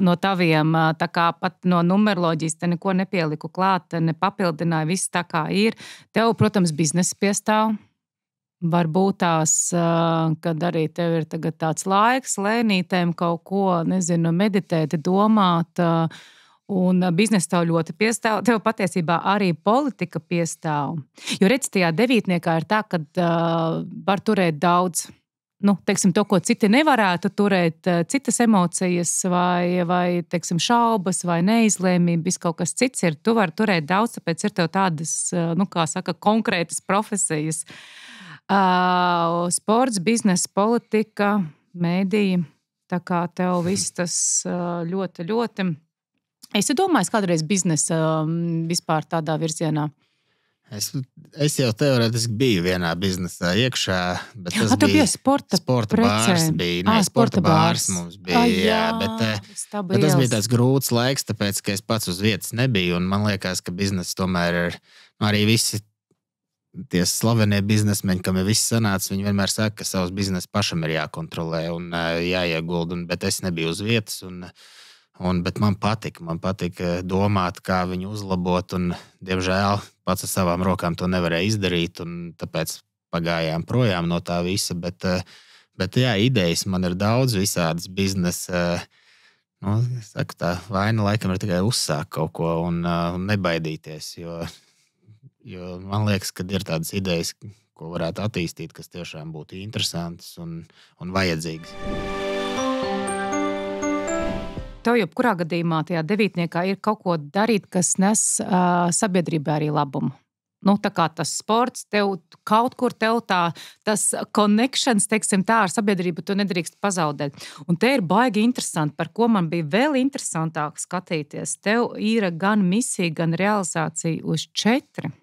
no taviem, tā kā pat no numeroloģijas te neko nepieliku klāt, nepapildināju, viss tā kā ir. Tev, protams, biznesa piestāv. Varbūt tās, kad arī tev ir tagad tāds laiks lēnītēm kaut ko, nezinu, meditēt, domāt, un biznesa tev ļoti piestāv. Tev patiesībā arī politika piestāv. Jo redz, tajā devītniekā ir tā, ka var turēt daudz, teiksim, to, ko citi nevarētu turēt, citas emocijas vai teiksim, šaubas vai neizlēmība, viss kaut kas cits ir. Tu vari turēt daudz, tāpēc ir tev tādas, kā saka, konkrētas profesijas. Sports, biznesa, politika, mēdīji. Tā kā tev viss tas ļoti, ļoti... Es domāju, kādreiz biznesa vispār tādā virzienā. Es jau teorētiski biju vienā biznesā iekšā, bet tas bija sporta bārs. Sporta bārs mums bija, bet tas bija tāds grūts laiks, tāpēc, ka es pats uz vietas nebiju, un man liekas, ka biznesa tomēr ir arī visi tie slavenie biznesmeņi, kam ir viss sanācis, viņi vienmēr saka, ka savus biznesu pašam ir jākontrolē un jāiegulda, bet es nebiju uz vietas, bet man patika domāt, kā viņu uzlabot, un, diemžēl, pats ar savām rokām to nevarēja izdarīt, un tāpēc pagājām projām no tā visa, bet jā, idejas man ir daudz visādas biznesa. Es saku, tā vaina laikam ir tikai uzsākt kaut ko un nebaidīties, jo man liekas, ka ir tādas idejas, ko varētu attīstīt, kas tiešām būtu interesantas un vajadzīgas. Tev jebkurā gadījumā tajā devītniekā ir kaut ko darīt, kas nes sabiedrībai arī labumu. Tā kā tas sports, tev kaut kur tas connections, teiksim tā, ar sabiedrību tu nedrīkst pazaudēt. Un te ir baigi interesanti, par ko man bija vēl interesantāk skatīties. Tev ir gan misija, gan realizācija uz 4.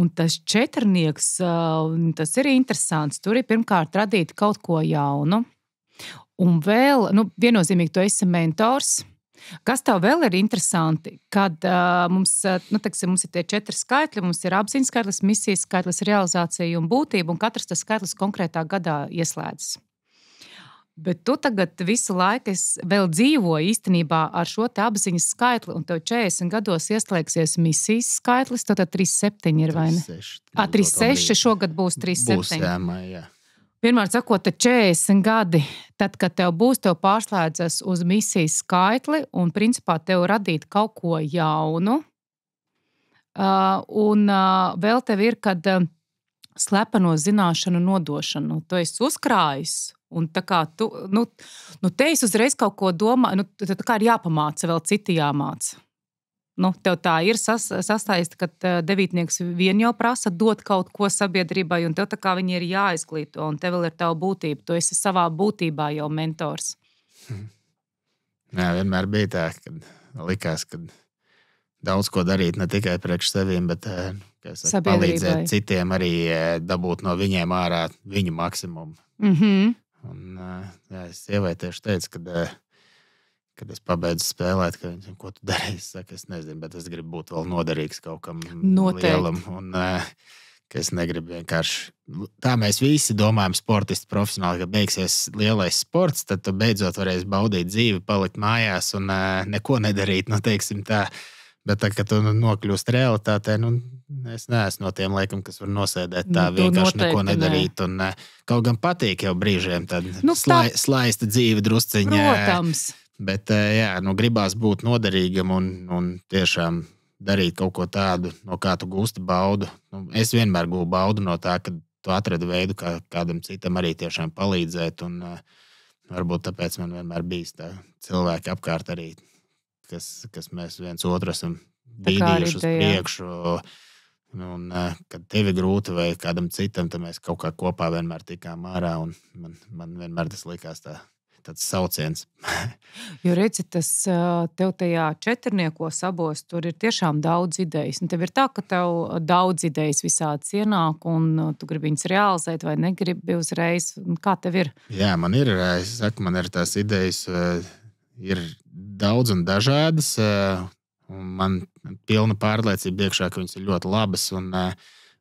Un tas 4-nieks, tas ir interesants. Tur ir pirmkārt radīt kaut ko jaunu. Un vēl, viennozīmīgi tu esi mentors. Kas tev vēl ir interesanti, kad mums ir tie 4 skaitļi, mums ir apziņas skaitlis, misijas skaitlis, realizācija un būtība, un katrs tas skaitlis konkrētā gadā ieslēdzas. Bet tu tagad visu laiku vēl dzīvo īstenībā ar šo te apziņas skaitli, un tev 40 gados ieslēgsies misijas skaitlis, tad 37 ir, vai ne? 36, šogad būs 37. Būs, jā. Vienmēr sakot, 40 gadi, tad, kad tev pārslēdzas uz misijas skaitli un, principā, tev radīt kaut ko jaunu. Un vēl tev ir, kad slepeno zināšanu nodošanu. Tu esi uzkrājis, un tā kā tu, te esi uzreiz kaut ko domā, tā kā ir jāpamāca, vēl citi jāmāca. Tev tā ir sastāsta, ka devītnieks vien jau prasa dot kaut ko sabiedrībai, un tev tā kā viņi ir jāizglīto, un tev vēl ir tava būtība. Tu esi savā būtībā jau mentors. Jā, vienmēr bija tā, kad likās, ka daudz ko darīt ne tikai priekš sevīm, bet palīdzēt citiem arī dabūt no viņiem ārā viņu maksimumu. Un es sievai tieši teicu, kad es pabeidzu spēlēt, ka viņš, ko tu dari? Es saku, es nezinu, bet es gribu būt vēl noderīgs kaut kam lielam. Un ka es negribu vienkārši... Tā mēs visi domājam sportisti profesionāli, ka beigsies lielais sports, tad tu beidzot varēsi baudīt dzīvi, palikt mājās un neko nedarīt, teiksim tā. Bet tā, kad tu nokļūst realitātē, es neesmu no tiem laikam, kas var nosēdēt tā vienkārši neko nedarīt. Un, kaut gan patīk jau brīžiem tāda slaista dzīve drusciņa. Protams. Bet gribās būt noderīgam un tiešām darīt kaut ko tādu, no kā tu gūsti baudu. Es vienmēr gūstu baudu no tā, ka tu atradi veidu, kā kādam citam arī tiešām palīdzēt. Un varbūt tāpēc man vienmēr bijis tā cilvēki apkārt arī, kas mēs viens otru esam bīdījuši uz priekšu. Un, kad tev ir grūti vai kādam citam, tad mēs kaut kā kopā vienmēr tikām ārā. Un man vienmēr tas likās tāds sauciens. Jo redzi, tas tev tajā 4-niekos abos, tur ir tiešām daudz idejas. Un tev ir tā, ka tev daudz idejas visādas ienāk, un tu gribi viņas realizēt vai negribi uzreiz. Kā tev ir? Jā, man ir tās idejas, ir daudz un dažādas. Un man pilna pārliecība iekšā, ka viņas ir ļoti labas un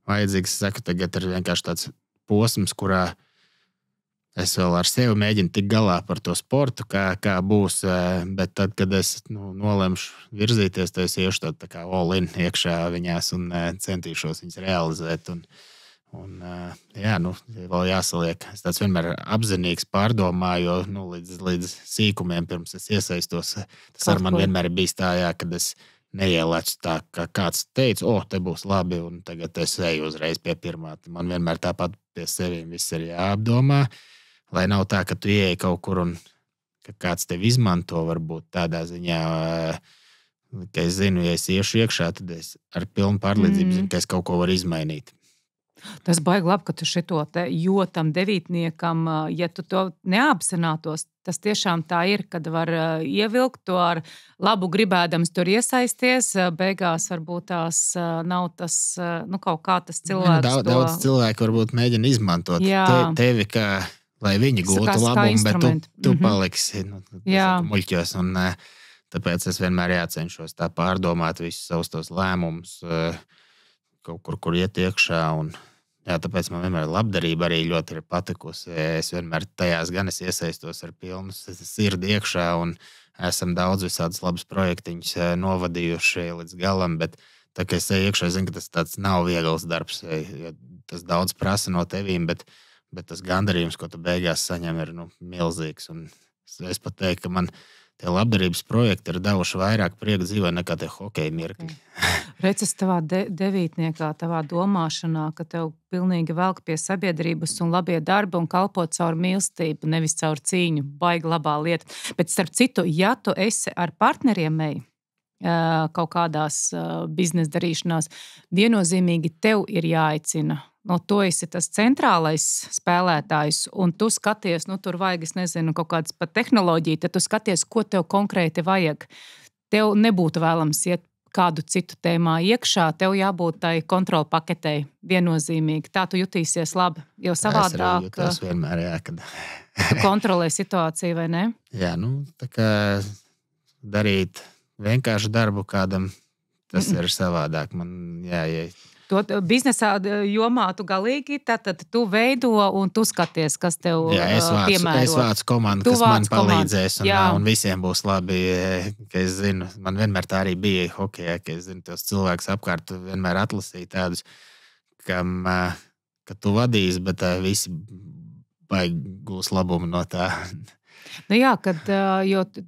vajadzīgas. Es saku, tagad ir vienkārši tāds posms, kurā es vēl ar sevi mēģinu tikt galā par to sportu, kā būs. Bet tad, kad es nolemšu virzīties, tad es iešu tā kā all-in iekšā viņās un centīšos viņas realizēt. Vēl jāsaliek. Es tāds vienmēr apzinīgs pārdomāju, jo līdz sīkumiem pirms es iesaistos. Tas ar man vienmēr ir bijis tā, kad es neielēcu tā, ka kāds teica, te būs labi, un tagad es eju uzreiz pie pirmā. Man vienmēr tāpat pie sevīm viss ir jāapdomā, lai nav tā, ka tu ieej kaut kur un ka kāds tevi izmanto, varbūt tādā ziņā, ka es zinu, ja es iešu iekšā, tad es ar pilnu pārliecību zinu, ka es kaut ko varu izmainīt. Tas baigi labi, ka tu šito te jotam devītniekam, ja tu to neapzinātos, tas tiešām tā ir, kad var ievilkt to ar labu gribēdams tur iesaisties, beigās varbūt tās nav tas, kaut kā tas cilvēks. Daudz cilvēku varbūt mēģina izmantot tevi, lai viņi gūtu labumu, bet tu paliksi muļķos. Tāpēc es vienmēr jācenšos tā pārdomāt visus savus tos lēmumus, kaut kur iet iekšā. Tāpēc man vienmēr labdarība arī ļoti ir patikusi. Es vienmēr tajās gan es iesaistos ar pilnu sirdi iekšā un esam daudz visādus labus projektiņus novadījuši līdz galam, bet tā, ka es eju iekšā, zinu, ka tas tāds nav viegls darbs, jo tas daudz prasa no tevīm, bet tas gandarījums, ko tu beigās saņem, ir milzīgs. Un es pat teiktu, ka man tie labdarības projekti ir devuši vairāk prieka dzīvē nekā tie hokeja mirkļi. Redz, es tavā devītniekā, tavā domāšanā, ka tev pilnīgi velk pie sabiedrības un labie darbi un kalpot caur mīlestību, nevis caur cīņu. Baigi labā lieta. Bet starp citu, ja tu esi ar partneriem kaut kādās biznesa darīšanās, viennozīmīgi tev ir jāaicina. Tu esi tas centrālais spēlētājs, un tu skaties, tur vajag, es nezinu, kaut kādas pat tehnoloģiju, tad tu skaties, ko tev konkrēti vajag. Tev nebūtu vēlams iet kādu citu tēmā iekšā, tev jābūt tai kontrola paketei viennozīmīgi. Tā tu jutīsies labi, jo savādāk... Tas vienmēr kad... Tu kontrolē situāciju, vai ne? Jā, tā kā darīt vienkārši darbu kādam, tas ir savādāk. To biznesā jomā tu galīgi, tad tu veido un tu skaties, kas tev piemēro. Es vācu komandu, kas man palīdzēs un visiem būs labi, ka es zinu, man vienmēr tā arī bija hokejā, ka es zinu, tos cilvēkus apkārt vienmēr atlasīju tādus, ka tu vadīsi, bet visi gūs labumu no tā. Jo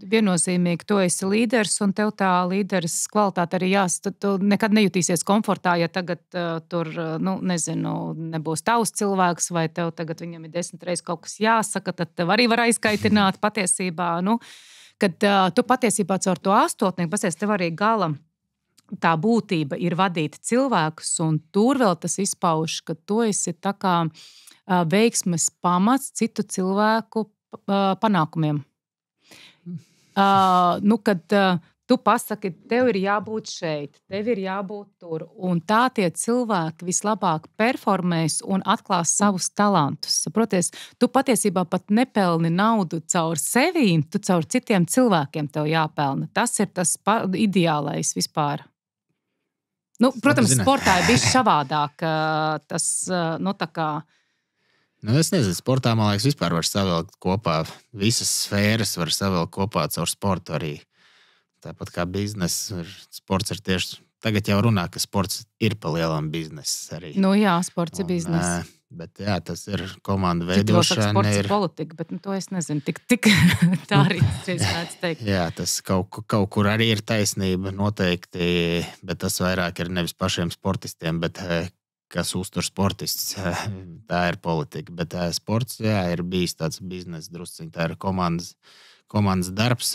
viennozīmīgi tu esi līderis un tev tā līderis kvalitāte arī tu nekad nejutīsies komfortā, ja tagad tur, nebūs tavs cilvēks vai tev tagad viņam ir 10 reizes kaut kas jāsaka, tad tev arī var aizkaitināt patiesībā. Kad tu patiesībā caur to astotnieku pasies, tev arī gala tā būtība ir vadīt cilvēkus un tur vēl tas izpauž, ka tu esi tā kā veiksmes pamats citu cilvēku panākumiem. Kad tu pasaki, tev ir jābūt šeit, tev ir jābūt tur, un tā tie cilvēki vislabāk performēs un atklās savus talantus. Saproties, tu patiesībā pat nepelni naudu caur sevīm, tu caur citiem cilvēkiem tev jāpelna. Tas ir tas ideālais vispār. Protams, sportā ir bijis savādāk. Tas, tā kā es nezinu, sportā, man liekas, vispār var savilkt kopā. Visas sfēras var savilkt kopā caur sportu arī. Tāpat kā bizness, sports ir tieši... Tagad jau runā, ka sports ir pa lielam bizness arī. Sports ir bizness. Bet tas ir komanda veidošana. Sports ir politika, bet to es nezinu. Tik tā arī es teikt. Tas kaut kur arī ir taisnība noteikti, bet tas vairāk ir nevis pašiem sportistiem, bet... kas uztur sportists, tā ir politika. Bet sports, ir bijis tāds biznesa drusciņ, tā ir komandas darbs,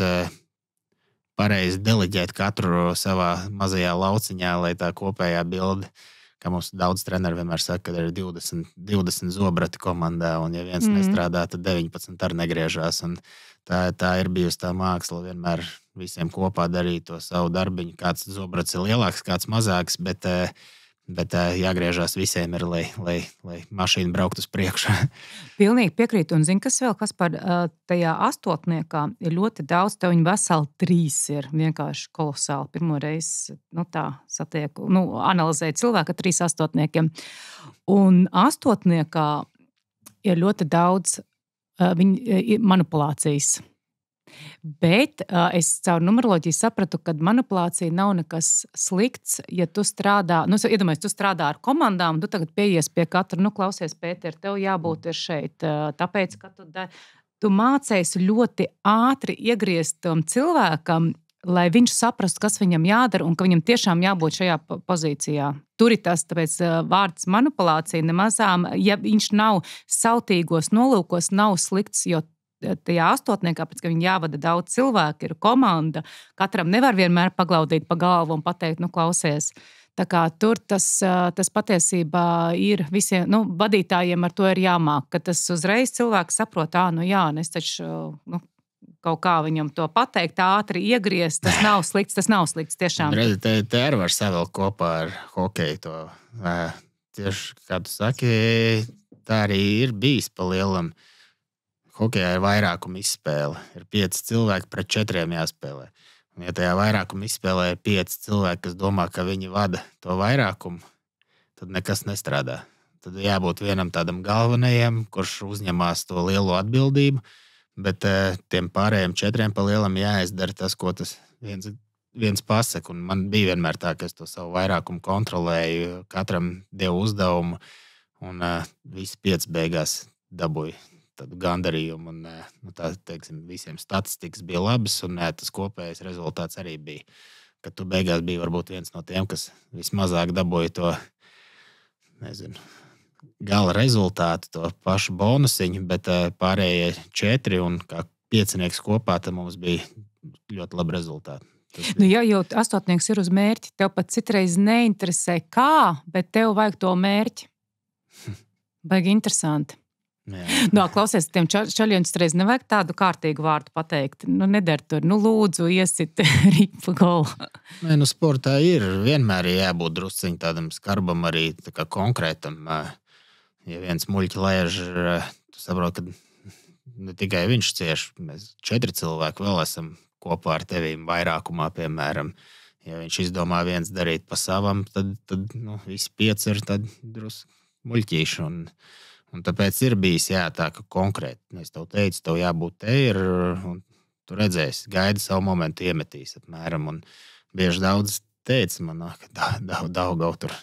pareizi deleģēt katru savā mazajā lauciņā, lai tā kopējā bilde, kā mums daudz treneri vienmēr saka, ka ir 20 zobrati komandā, un ja viens nestrādā, tad 19 arī negriežās. Un tā ir bijusi tā māksla vienmēr visiem kopā darīt to savu darbiņu. Kāds zobrats ir lielāks, kāds mazāks, bet Bet jāgriežās visiem, ir, lai mašīna brauktu uz priekšu. Pilnīgi piekrītu. Un zini, kas vēl, Kaspar, tajā astotniekā ir ļoti daudz, tev viņi veseli 3 ir vienkārši kolosāli. Pirmo reizi tā satieku, analizēju cilvēku ar 3 astotniekiem. Un astotniekā ir ļoti daudz manipulācijas. Bet es caur numeroloģiju sapratu, ka manipulācija nav nekas slikts, ja tu strādā, iedomājies, tu strādā ar komandām, tu tagad pieies pie katra, klausies, Pēter, tev jābūt ir šeit, tāpēc, ka tu mācies ļoti ātri iegriezt tam cilvēkam, lai viņš saprastu, kas viņam jādara un ka viņam tiešām jābūt šajā pozīcijā. Tur ir tas, tāpēc vārds manipulācija nemazām, ja viņš nav sautīgos nolūkos, nav slikts, jo tajā astotniekā, pēc, ka viņi jāvada daudz cilvēku, ir komanda, katram nevar vienmēr paglaudīt pa galvu un pateikt, klausies. Tā kā tur tas patiesībā ir visiem, vadītājiem ar to ir jāmāk, ka tas uzreiz cilvēks saprot, es taču, kaut kā viņam to pateikt, ātri iegriezt, tas nav slikts tiešām. Redzi, te arī var savilkt kopā ar hokeju to. Tieši, kā tu saki, tā arī ir bijis pa lielam. Hokejā ir vairākuma izspēle. Ir 5 cilvēki pret 4 jāspēlē. Un, ja tajā vairākuma izspēlē ir 5 cilvēki, kas domā, ka viņi vada to vairākumu, tad nekas nestrādā. Tad jābūt vienam tādam galvenajam, kurš uzņemās to lielo atbildību, bet tiem pārējiem 4 pa lielam jāizdara tas, ko tas viens pasaka. Un man bija vienmēr tā, ka es to savu vairākumu kontrolēju, katram devu uzdevumu, un visi 5 beigās dabūja tādu gandarījumu, un teiksim, visiem statistikas bija labas, un tas kopējais rezultāts arī bija, ka tu beigās biji varbūt viens no tiem, kas vismazāk dabūja to, gala rezultātu, to pašu bonusiņu, bet pārējie 4 un kā 5 kopā, tad mums bija ļoti labi rezultāti. Ja jau astotnieks ir uz mērķi, tev pat citreiz neinteresē kā, bet tev vajag to mērķi. Baigi interesanti. Klausies, tiem čaļiem reiz nevajag tādu kārtīgu vārdu pateikt. Nedara tur, lūdzu, iesit ripa golu. Sportā ir vienmēr jābūt drusciņ tādam skarbam, arī tā kā konkrētam. Ja viens muļķi lēž, tu saproti, ka ne tikai viņš cieš, mēs 4 cilvēki vēl esam kopā ar tevīm vairākumā, piemēram. Ja viņš izdomā viens darīt pa savam, tad visi 5 ir tad drusku muļķīši. Un tāpēc ir bijis tā, ka konkrēti. Es tev teicu, tev jābūt te ir, un tu redzēsi, gaidi savu momentu iemetīs apmēram. Un bieži daudz teica man, ka Daugava tur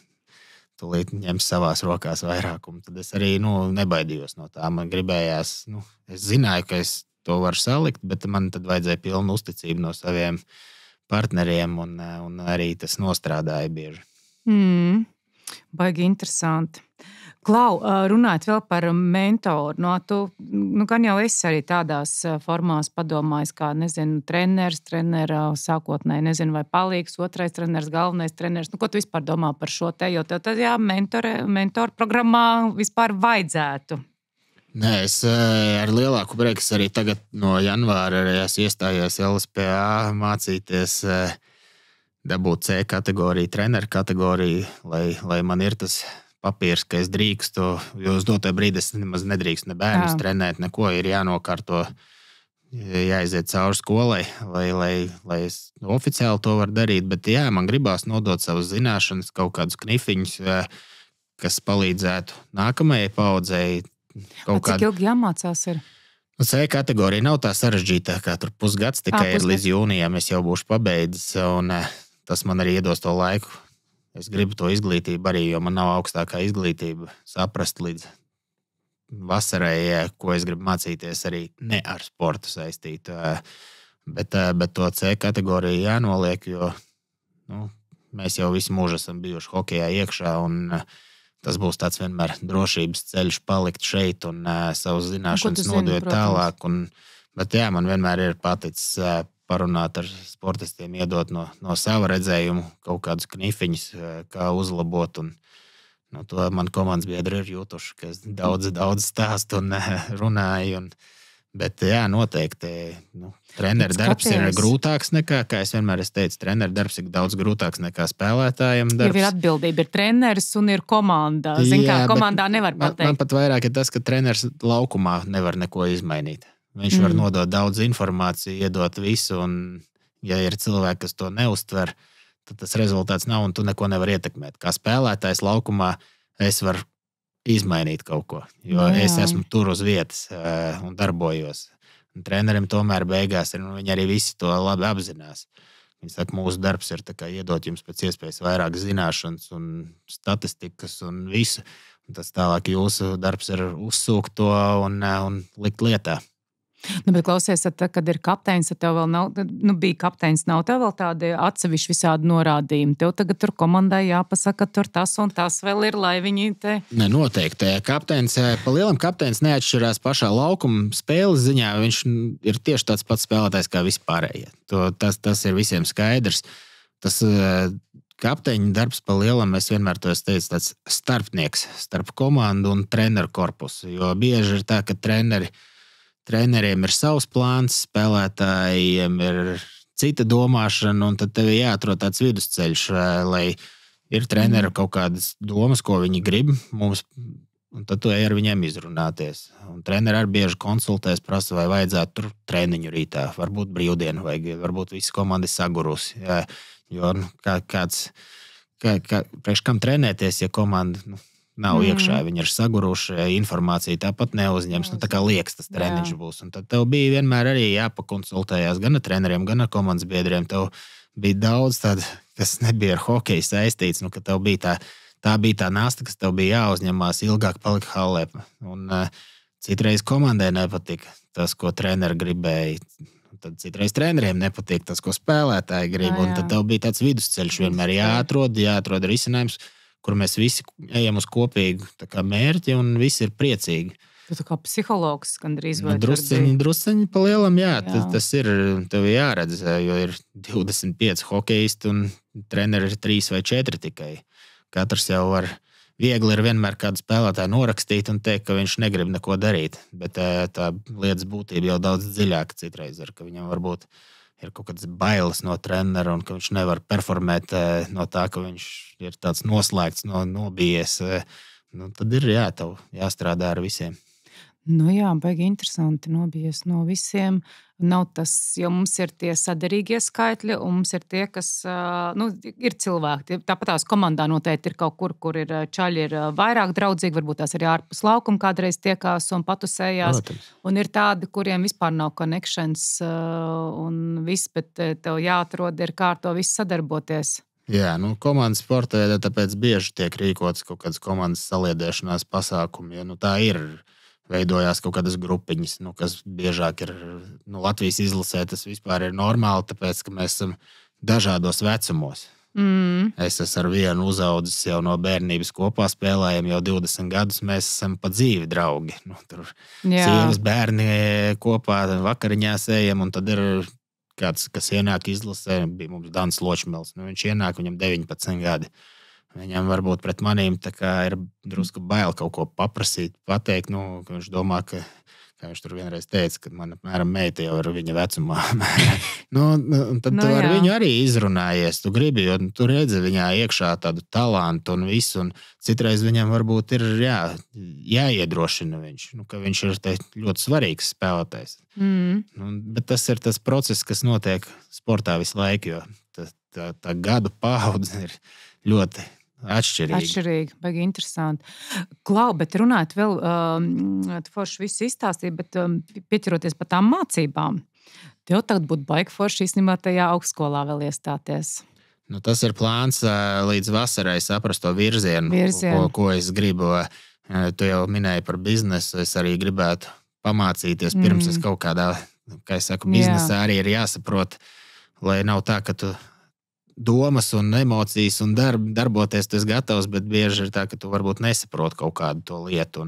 tūlīt ņems savās rokās vairākumu. Tad es arī nebaidījos no tā. Man gribējās, es zināju, ka es to varu salikt, bet man tad vajadzēja pilnu uzticību no saviem partneriem, un arī tas nostrādāja bieži. Baigi interesanti. Klau, runājot vēl par mentoru, tu gan jau esi arī tādās formās padomājis, kā, treneris, sākotnēji, vai palīgs, otrais treneris, galvenais treneris. Ko tu vispār domā par šo te, jo tev tad, mentoru programmā vispār vajadzētu? Nē, es ar lielāku prieku arī tagad no janvāra arī esmu iestājies LSPA mācīties dabūt C kategoriju, treneru kategoriju, lai man ir tas papīrs, ka es drīkstu, jo uz doto brīdi es nemaz nedrīkstu ne bērnus trenēt, neko ir jānokārto, jāiziet cauri skolai, lai es oficiāli to varu darīt, bet man gribās nodot savas zināšanas, kaut kādus knifiņus, kas palīdzētu nākamajai paudzei. Cik ilgi jāmācās ir? C kategorija nav tā sarežģītā, kā tur pusgads, tikai ir līdz jūnijam es jau būšu pabeidzis, un tas man arī iedos to laiku. Es gribu to izglītību arī, jo man nav augstākā izglītība saprast līdz vasarai, ko es gribu mācīties arī ne ar sportu saistīt. Bet to C kategoriju jānoliek, jo mēs jau visu mūžu esam bijuši hokejā iekšā, un tas būs tāds vienmēr drošības ceļš palikt šeit un savus zināšanas nodot tālāk. Bet man vienmēr ir paticis parunāt ar sportistiem, iedot no sava redzējumu kaut kādus knifiņus, kā uzlabot. Un, to man komandas biedri ir jutuši, ka es daudz stāstu un runāju. Bet, jā, noteikti. Treneru darbs ir grūtāks nekā, kā es vienmēr teicu, treneru darbs ir daudz grūtāks nekā spēlētājiem darbs. Ja ir atbildība, ir treneris un ir komanda. Zin, kā komandā nevar pateikt. Man pat vairāk ir tas, ka treneris laukumā nevar neko izmainīt. Viņš var nodot daudz informāciju, iedot visu, un ja ir cilvēki, kas to neuztver, tad tas rezultāts nav, un tu neko nevar ietekmēt. Kā spēlētājs laukumā es varu izmainīt kaut ko, jo es esmu tur uz vietas un darbojos. Un trenerim tomēr beigās ir, viņi arī visi to labi apzinās. Viņi saka, mūsu darbs ir iedot jums pēc iespējas vairāk zināšanas un statistikas un visu. Un tas tālāk jūsu darbs ir uzsūkt to un likt lietā. Bet klausies, tad, kad ir kapteinis, tad tev vēl nav, bija kapteinis, nav tev vēl tādi atsevišķi visādi norādījumi. Tev tagad tur komandai jāpasaka, tur tas un tas vēl ir, lai viņi te... Ne, noteikti. Kapteinis, pa lielam kapteinis neatšķirās pašā laukuma spēles ziņā. Viņš ir tieši tāds pats spēlētājs kā vispārējie. Tas ir visiem skaidrs. Tas kapteiņa darbs pa lielam, es vienmēr to esmu teicis, tāds starpnieks starp komandu un treneru korpusu. Jo bieži ir tā, ka treneriem ir savs plāns, spēlētājiem ir cita domāšana, un tad tev ir jāatrod tāds vidusceļš, lai ir treneri kaut kādas domas, ko viņi grib mums, un tad tu ej ar viņiem izrunāties. Un treneri arī bieži konsultēs, prasa, vai vajadzētu tur treniņu rītā, varbūt brīvdienu, vai varbūt visa komanda ir sagurusi. Jā, jo priekš kam trenēties, ja komanda... nav iekšā, viņi ir saguruši, informācija tāpat neuzņems, tā kā liekas tas treniņš būs. Un tad tev bija vienmēr arī jāpakonsultējās gan ar treneriem, gan ar komandas biedriem. Tev bija daudz tādu, kas nebija ar hokeju saistīts, ka tev bija tā bija tā nasta, kas tev bija jāuzņemās, ilgāk palika hallē. Un citreiz komandai nepatika tas, ko treneri gribēja. Tad citreiz treneriem nepatīk tas, ko spēlētāji grib. Un tad tev bija tāds vidusceļš vienmēr jāatrod risinājums, kur mēs visi ejam uz kopīgu mērķi un visi ir priecīgi. Tu kā psihologs gandrīz vai drusceņi pa lielam, tas ir, tev jāredz, jo ir 25 hokejisti un treneri ir 3 vai 4 tikai. Katrs jau var, viegli ir vienmēr kādu spēlētāju norakstīt un teikt, ka viņš negrib neko darīt, bet tā lietas būtība jau daudz dziļāka citreiz ir, ka viņam varbūt ir kaut kāds bailes no trenera un ka viņš nevar performēt no tā, ka viņš ir tāds noslēgts, nobijies. Tad ir tev jāstrādā ar visiem. Baigi interesanti nobijies no visiem. Nav tas, jo mums ir tie saderīgie skaitļi un mums ir tie, kas, ir cilvēki. Tāpat tās komandā noteikti ir kaut kur ir čaļi ir vairāk draudzīgi, varbūt tās arī ārpus laukuma kādreiz tiekās un patusējās. Protams. Un ir tādi, kuriem vispār nav connections un viss, bet tev jāatrod ir kā ar to visu sadarboties. Jā, komandas sportā tāpēc bieži tiek rīkotas kaut kādas komandas saliedēšanās pasākumi, jo tā ir. Veidojās kaut kādas grupiņas, kas biežāk ir Latvijas izlasē. Tas vispār ir normāli, tāpēc, ka mēs esam dažādos vecumos. Es esmu ar vienu uzaudzis jau no bērnības kopā spēlējam, jau 20 gadus mēs esam pa dzīvi draugi. Tur sievas bērni kopā vakariņās ejam, un tad ir kāds, kas ienāk izlasē, bija mums Dans Ločmels. Viņš ienāk, viņam 19 gadi. Viņam varbūt pret manīm ir drusku bail kaut ko paprasīt, pateikt, ka viņš domā, kā viņš tur vienreiz teica, ka man apmēram meita jau ir viņa vecumā. Tad tu ar viņu arī izrunājies, tu gribi, jo tu redzi viņā iekšā tādu talantu un visu, un citreiz viņam varbūt ir jāiedrošina viņš, ka viņš ir ļoti svarīgs spēlētājs. Bet tas ir tas process, kas notiek sportā visu laiku, jo tā gadu paudze ir ļoti atšķirīgi, baigi interesanti. Klau, bet runājot vēl, forši visu izstāstīt, bet pieķeroties par tām mācībām, tev tagad būtu baigi forši īstenībā tajā augstskolā vēl iestāties. Tas ir plāns līdz vasarai saprast to virzienu. Ko es gribu. Tu jau minēji par biznesu, es arī gribētu pamācīties pirms es kaut kādā, kā es saku, biznesā arī ir jāsaprot, lai nav tā, ka tu domas un emocijas un darboties tu esi gatavs, bet bieži ir tā, ka tu varbūt nesaproti kaut kādu to lietu.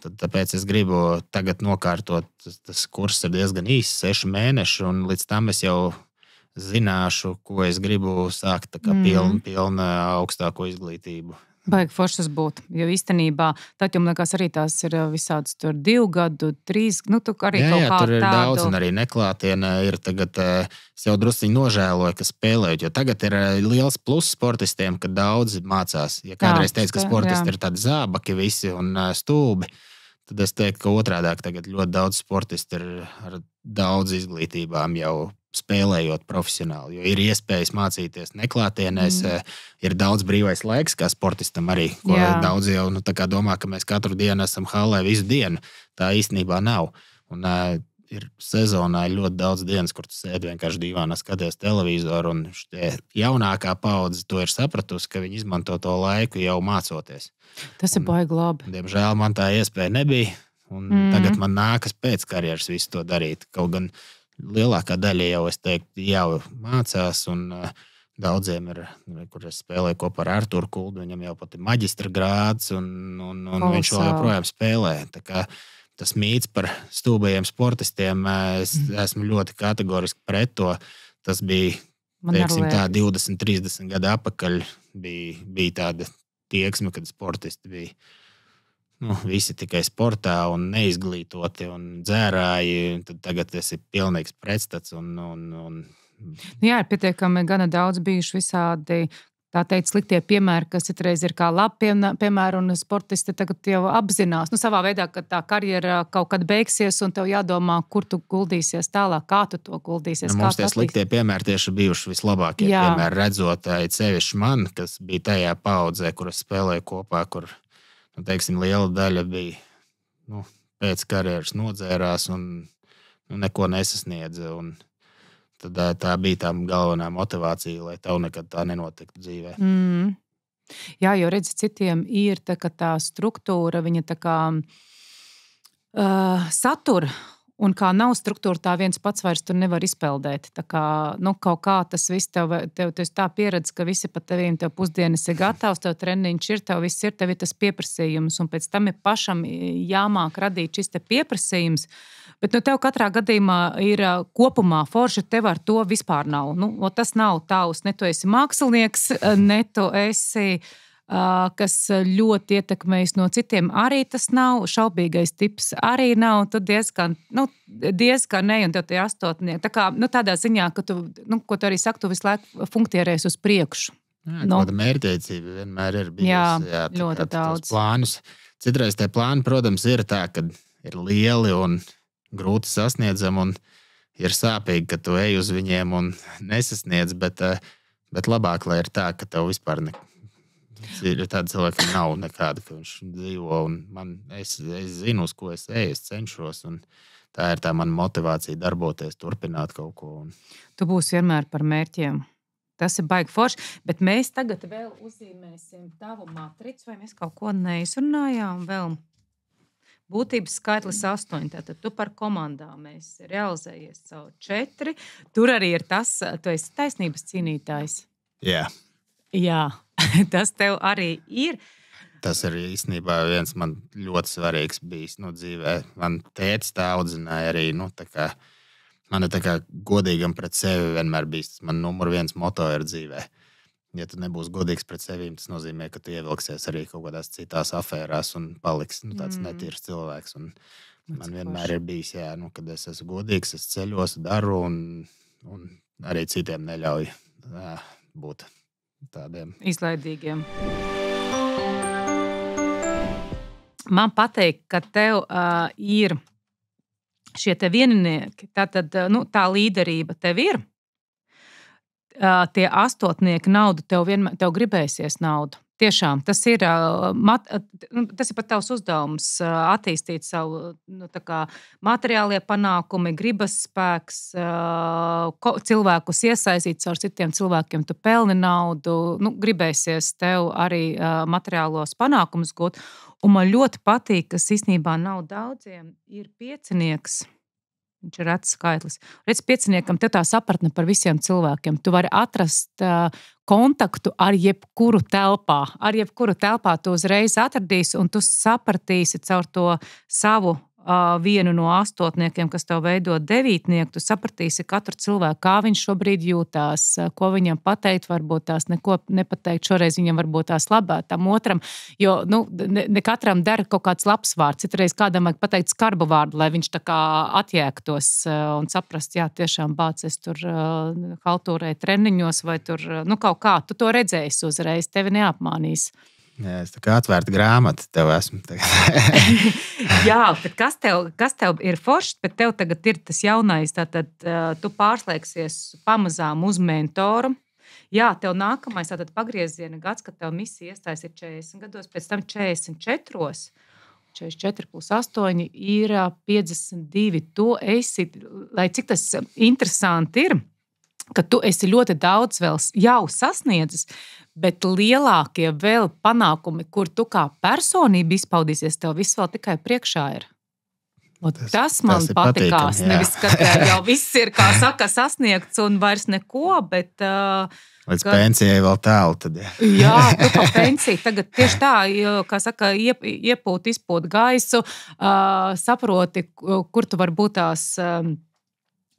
Tāpēc es gribu tagad nokārtot, tas kurs ir diezgan īss, 6 mēneši, un līdz tam es jau zināšu, ko es gribu sākt, tā kā pilna augstāko izglītību Baigi forši tas būtu, jo īstenībā tad, man liekas, arī tās ir visādas tur 2 gadu, 3, tu arī jā, kaut kā tur ir tādu. daudz, un arī neklātienē ir tagad, es jau drusciņi nožēloju, ka spēlējot, jo tagad ir liels pluss sportistiem, ka daudzi mācās. Ja kādreiz teica, ka sportisti ir tādi zābaki visi un stulbi, tad es teiktu, ka otrādāk tagad ļoti daudz sportisti ir ar daudz izglītībām jau spēlējot profesionāli, jo ir iespējas mācīties neklātienēs, ir daudz brīvais laiks, kā sportistam arī, ko daudz jau domā, ka mēs katru dienu esam hallē visu dienu. Tā īstenībā nav. Un ir sezonā ļoti daudz dienas, kur tu sēdi vienkārši divānā, skaties televizoru, un jaunākā paudze to ir sapratusi, ka viņi izmanto to laiku jau mācoties. Tas ir baigi labi. Diemžēl man tā iespēja nebija, un tagad man nākas pēc karjeras visu to darīt. Kaut gan lielākā daļa jau, es teiktu, jau mācās, un daudziem ir, kur es spēlēju kopā ar Arturu Kuldu, viņam jau pat ir maģistra grāds, un viņš vēl joprojām spēlē. Tā kā tas mīts par stulbajiem sportistiem, es esmu ļoti kategoriski pret to. Tas bija, teiksim, tā 20, 30 gadu atpakaļ bija tāda tieksme, kad sportisti bija visi tikai sportā un neizglītoti un dzērāji, tad tagad tas ir pilnīgs pretstats. Jā, ir pietiekami gana daudz bijuši visādi, tā teikt, sliktie piemēri, kas citreiz ir kā labi piemēri, un sportisti tagad jau apzinās, savā veidā, ka tā karjera kaut kad beigsies, un tev jādomā, kur tu guldīsies tālāk, kā tu to guldīsies. Mums tie sliktie piemēri tieši bijuši vislabākie piemēri, redzot sevišķi man, kas bija tajā paudzē, kur es spēlēju kopā, kur teiksim, liela daļa bija pēc karjeras nodzērās un neko nesasniedza. Un tad tā bija tā galvenā motivācija, lai tev nekad tā nenotiktu dzīvē. Jā, jo redzi, citiem ir tā struktūra, viņa tā kā satura. Un kā nav struktūra, tā viens pats vairs tur nevar izpeldēt. Tā kā, kaut kā tas viss tev tā pieredze, ka visi pat tevīm tev pusdienas ir gatavs, tev treniņš ir, tev viss ir, tev ir tas pieprasījums, un pēc tam ir pašam jāmāk radīt šis te pieprasījums. Bet tev katrā gadījumā ir kopumā forši, tev ar to vispār nav. Tas nav tavs, ne tu esi mākslinieks, ne tu esi kas ļoti ietekmējis no citiem, arī tas nav. Šaubīgais tips arī nav. Tu diezgan ne, un tev tie astotnieki. Tā kā, tādā ziņā, ka tu, ko tu arī saki, tu visu laiku funkcionēs uz priekšu. Jā, kāda mērķtiecība vienmēr ir bijusi. Jā, ļoti daudz. Plānus. Citreiz tie plāni, protams, ir tā, ka ir lieli un grūti sasniedzami, un ir sāpīgi, ka tu ej uz viņiem un nesasniedz, bet labāk, lai ir tā, ka tev vispār ir tāda cilvēka, ka nav nekāda, ka viņš dzīvo, un es zinu, uz ko es eju, es cenšos, un tā ir tā mana motivācija darboties, turpināt kaut ko. Tu būsi vienmēr par mērķiem. Tas ir baigi forši, bet mēs tagad vēl uzzīmēsim tavu matricu, vai mēs kaut ko neizrunājām vēl? Būtības skaitlis 8, tātad tu par komandām esi realizējies savu 4. Tur arī ir tas, tu esi taisnības cīnītājs. Jā. Jā, tas tev arī ir. Tas ir īstenībā viens man ļoti svarīgs bijis dzīvē. Man tētis tā audzināja arī, man ir tā kā godīgam pret sevi vienmēr bijis. Tas man numur 1 moto ir dzīvē. Ja tu nebūsi godīgs pret sevīm, tas nozīmē, ka tu ievilksies arī kaut kādās citās afērās un paliksi tāds netīrs cilvēks. Un man vienmēr ir bijis, kad es esmu godīgs, es ceļos, daru un arī citiem neļauju būt tādiem izlaidīgiem. Man pateik, ka tev ir šie te vieninieki, tātad, tā līderība tev ir. Tie astotnieki naudu, tev gribēsies naudu. Tiešām, tas ir pat tavs uzdevums attīstīt savu materiālie panākumi, gribas spēks, cilvēkus iesaistīt caur citiem cilvēkiem, tu pelni naudu, gribēsies tev arī materiālos panākumus gūt. Un man ļoti patīk, kas īstenībā nav daudziem, ir piecinieks. Viņš ir rets skaitlis. Redz, pieciniekam, tev tā sapratne par visiem cilvēkiem. Tu vari atrast kontaktu ar jebkuru telpā. Ar jebkuru telpā tu uzreiz atradīsi, un tu sapratīsi caur to savu vienu no astotniekiem, kas tev veido devītnieku, tu sapratīsi katru cilvēku, kā viņš šobrīd jūtās, ko viņam pateikt, varbūt tās neko nepateikt, šoreiz viņam varbūt tās labāk tam otram, jo ne katram der kaut kāds labs vārds, citreiz kādam vajag pateikt skarbu vārdu, lai viņš tā kā atjēgtos un saprast, jā, tiešām bācis tur haltūrēja treniņos vai tur, kaut kā, tu to redzēsi uzreiz, tevi neapmānīs. Jā, es tā kā atvērta grāmata tev esmu. Jā, bet kas tev ir foršs, bet tev tagad ir tas jaunais, tātad tu pārslēgsies pamazām uz mentoru. Jā, tev nākamais tātad pagrieziena gads, kad tev misija iestājas ir 40 gados, pēc tam 44. 44 plus 8 ir 52. Tu esi, lai cik tas interesanti ir, ka tu esi ļoti daudz vēl jau sasniedzis, bet lielākie vēl panākumi, kur tu kā personība izpaudīsies, tev viss vēl tikai priekšā ir. Tas man patikās. Nevis, ka jau viss ir, kā saka, sasniegts un vairs neko, bet... Līdz pensijai vēl tālu tad, Jā, tu kā pensija. Tagad tieši tā, kā saka, izpūt gaisu, saproti, kur tu var būt tās...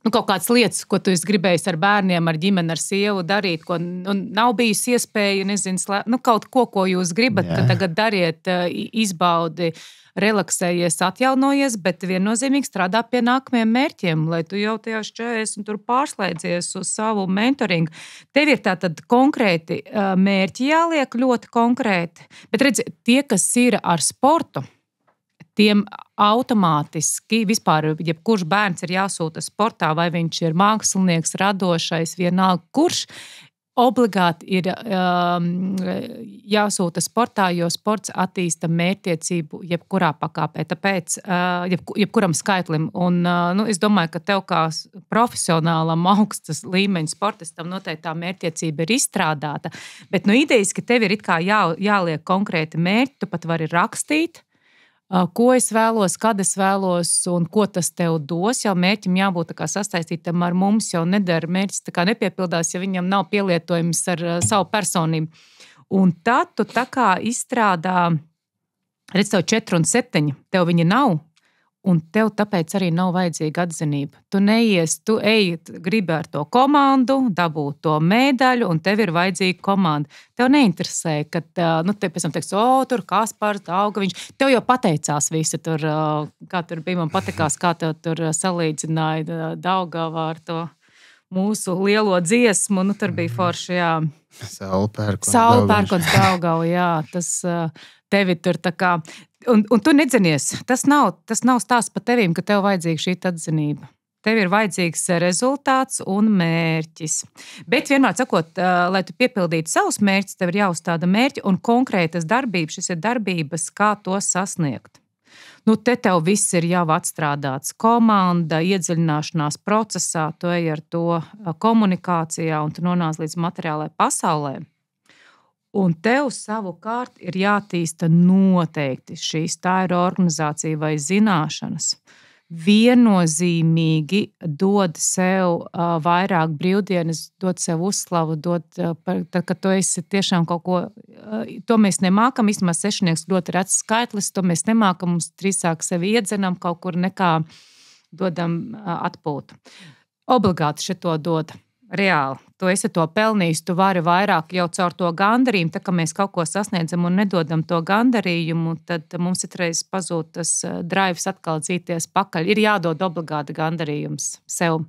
kaut kādas lietas, ko tu esi gribējis ar bērniem, ar ģimeni, ar sievu darīt, ko nav bijusi iespēja, nezinu, kaut ko jūs gribat, tad tagad dariet, izbaudi, relaksējies, atjaunojies, bet viennozīmīgi strādā pie nākamajiem mērķiem, lai tu jau tajā 40 tur pārslēdzies uz savu mentoringu. Tev ir tātad konkrēti mērķi jāliek, ļoti konkrēti, bet redzi, tie, kas ir ar sportu, tiem automātiski vispār, jebkurš bērns ir jāsūta sportā, vai viņš ir mākslinieks, radošais, vienalga, kurš obligāti ir jāsūta sportā, jo sports attīsta mērķtiecību jebkurā pakāpē, tāpēc jebkuram skaitlim. Un es domāju, ka tev kā profesionālam augstas līmeņa sportistam noteikti tā mērķtiecība ir izstrādāta, bet idejiski tev ir it kā jāliek konkrēti mērķi, tu pat vari rakstīt, ko es vēlos, kad es vēlos un ko tas tev dos. Jau mērķim jābūt tā kā sastaistītam ar mums, jau nedara mērķis, tā kā nepiepildās, ja viņam nav pielietojums ar savu personību. Un tad tu tā kā izstrādā, redz, tev 4 un 7, tev viņa nav, un tev tāpēc arī nav vajadzīga atzinība. Tu neies, tu ej, gribi ar to komandu, dabūt to medaļu, un tev ir vajadzīga komanda. Tev neinteresē, ka te pēc tam teiks, tur Kaspars, Daugaviņš. Tev jau pateicās visi tur, kā tur bija, man patikās, kā tev tur salīdzināja Daugavā ar to mūsu lielo dziesmu. Tur bija forši, jā. Saulpērkons Daugava, jā. Tas tevi tur tā kā... Un tu nedzinies, tas nav stāsts par tevīm, ka tev vajadzīga šī atzinība. Tev ir vajadzīgs rezultāts un mērķis. Bet vienmēr sakot, lai tu piepildītu savus mērķus, tev ir jāuzstāda mērķi un konkrētas darbības. Šis ir darbības, kā to sasniegt. Te tev viss ir jau atstrādāts. Komanda, iedziļināšanās procesā, tu ej ar to komunikācijā un tu nonāc līdz materiālai pasaulē. Un tev savukārt ir jātīsta noteikti šīs, tā ir organizācija vai zināšanas. Viennozīmīgi dod sev vairāk brīvdienas, dod sev uzslavu, tad, kad tu esi tiešām kaut ko, to mēs nemākam, īstenībā 6 ļoti rets skaitlis, to mēs nemākam, mums drīzāk sevi iedzenam, kaut kur nekā dodam atpūtu. Obligāti šito dod. Reāli, tu esi to pelnījis, tu vari vairāk jau caur to gandarījumu, tā kā mēs kaut ko sasniedzam un nedodam to gandarījumu, tad mums itreiz pazūd tas drives atkal dzīties pakaļ. Ir jādod obligāti gandarījums sev.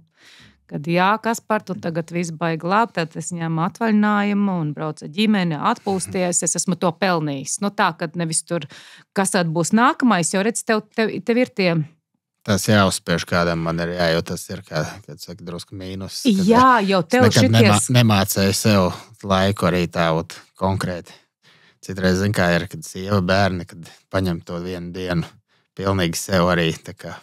Kad jā, Kaspar, tu tagad viss baigi labi, tad es ņemu atvaļinājumu un braucu ar ģimeni, atpūsties, es esmu to pelnījis. Tā, kad nevis tur, kas tad būs nākamais, jo redz, tev ir tie... Tas jāuzspiež kādam, man ir jo tas ir, kā saka, drusku mīnus. Jā, jau tev šities... Nemācēju sev laiku arī tāvot konkrēti. Citreiz, zin kā ir, kad sieva bērni, kad paņem to vienu dienu, pilnīgi sev arī tā kā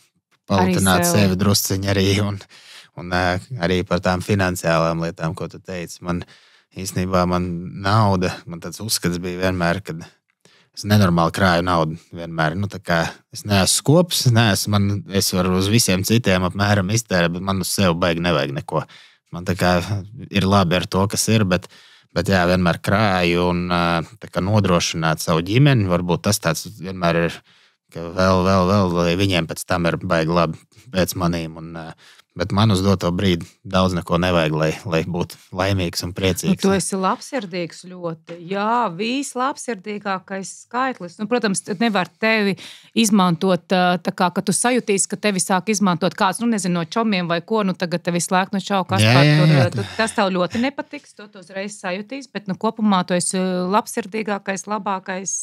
palutināt sevi drusciņi arī un arī par tām finansiālām lietām, ko tu teici. Man īstenībā nauda, man tāds uzskats bija vienmēr, kad es nenormāli krāju naudu vienmēr. Tā kā es neesmu skops, es varu uz visiem citiem apmēram iztērēt, bet man uz sevi baigi nevajag neko. Man tā kā ir labi ar to, kas ir, bet jā, vienmēr krāju un tā kā nodrošināt savu ģimeni. Varbūt tas tāds vienmēr ir, ka vēl, lai viņiem pēc tam ir baigi labi pēc manīm. Bet man uz doto brīdi daudz neko nevajag, lai būtu laimīgs un priecīgs. Tu esi labsirdīgs ļoti. Jā, vislabsirdīgākais skaitlis. Protams, nevar tevi izmantot tā kā, ka tu sajutīsi, ka tevi sāk izmantot kāds, nezinu, no čomiem vai ko, tagad tevi slēgt no čau, kas par. Tas tev ļoti nepatiks, tu uzreiz sajutīs, bet kopumā tu esi labsirdīgākais, labākais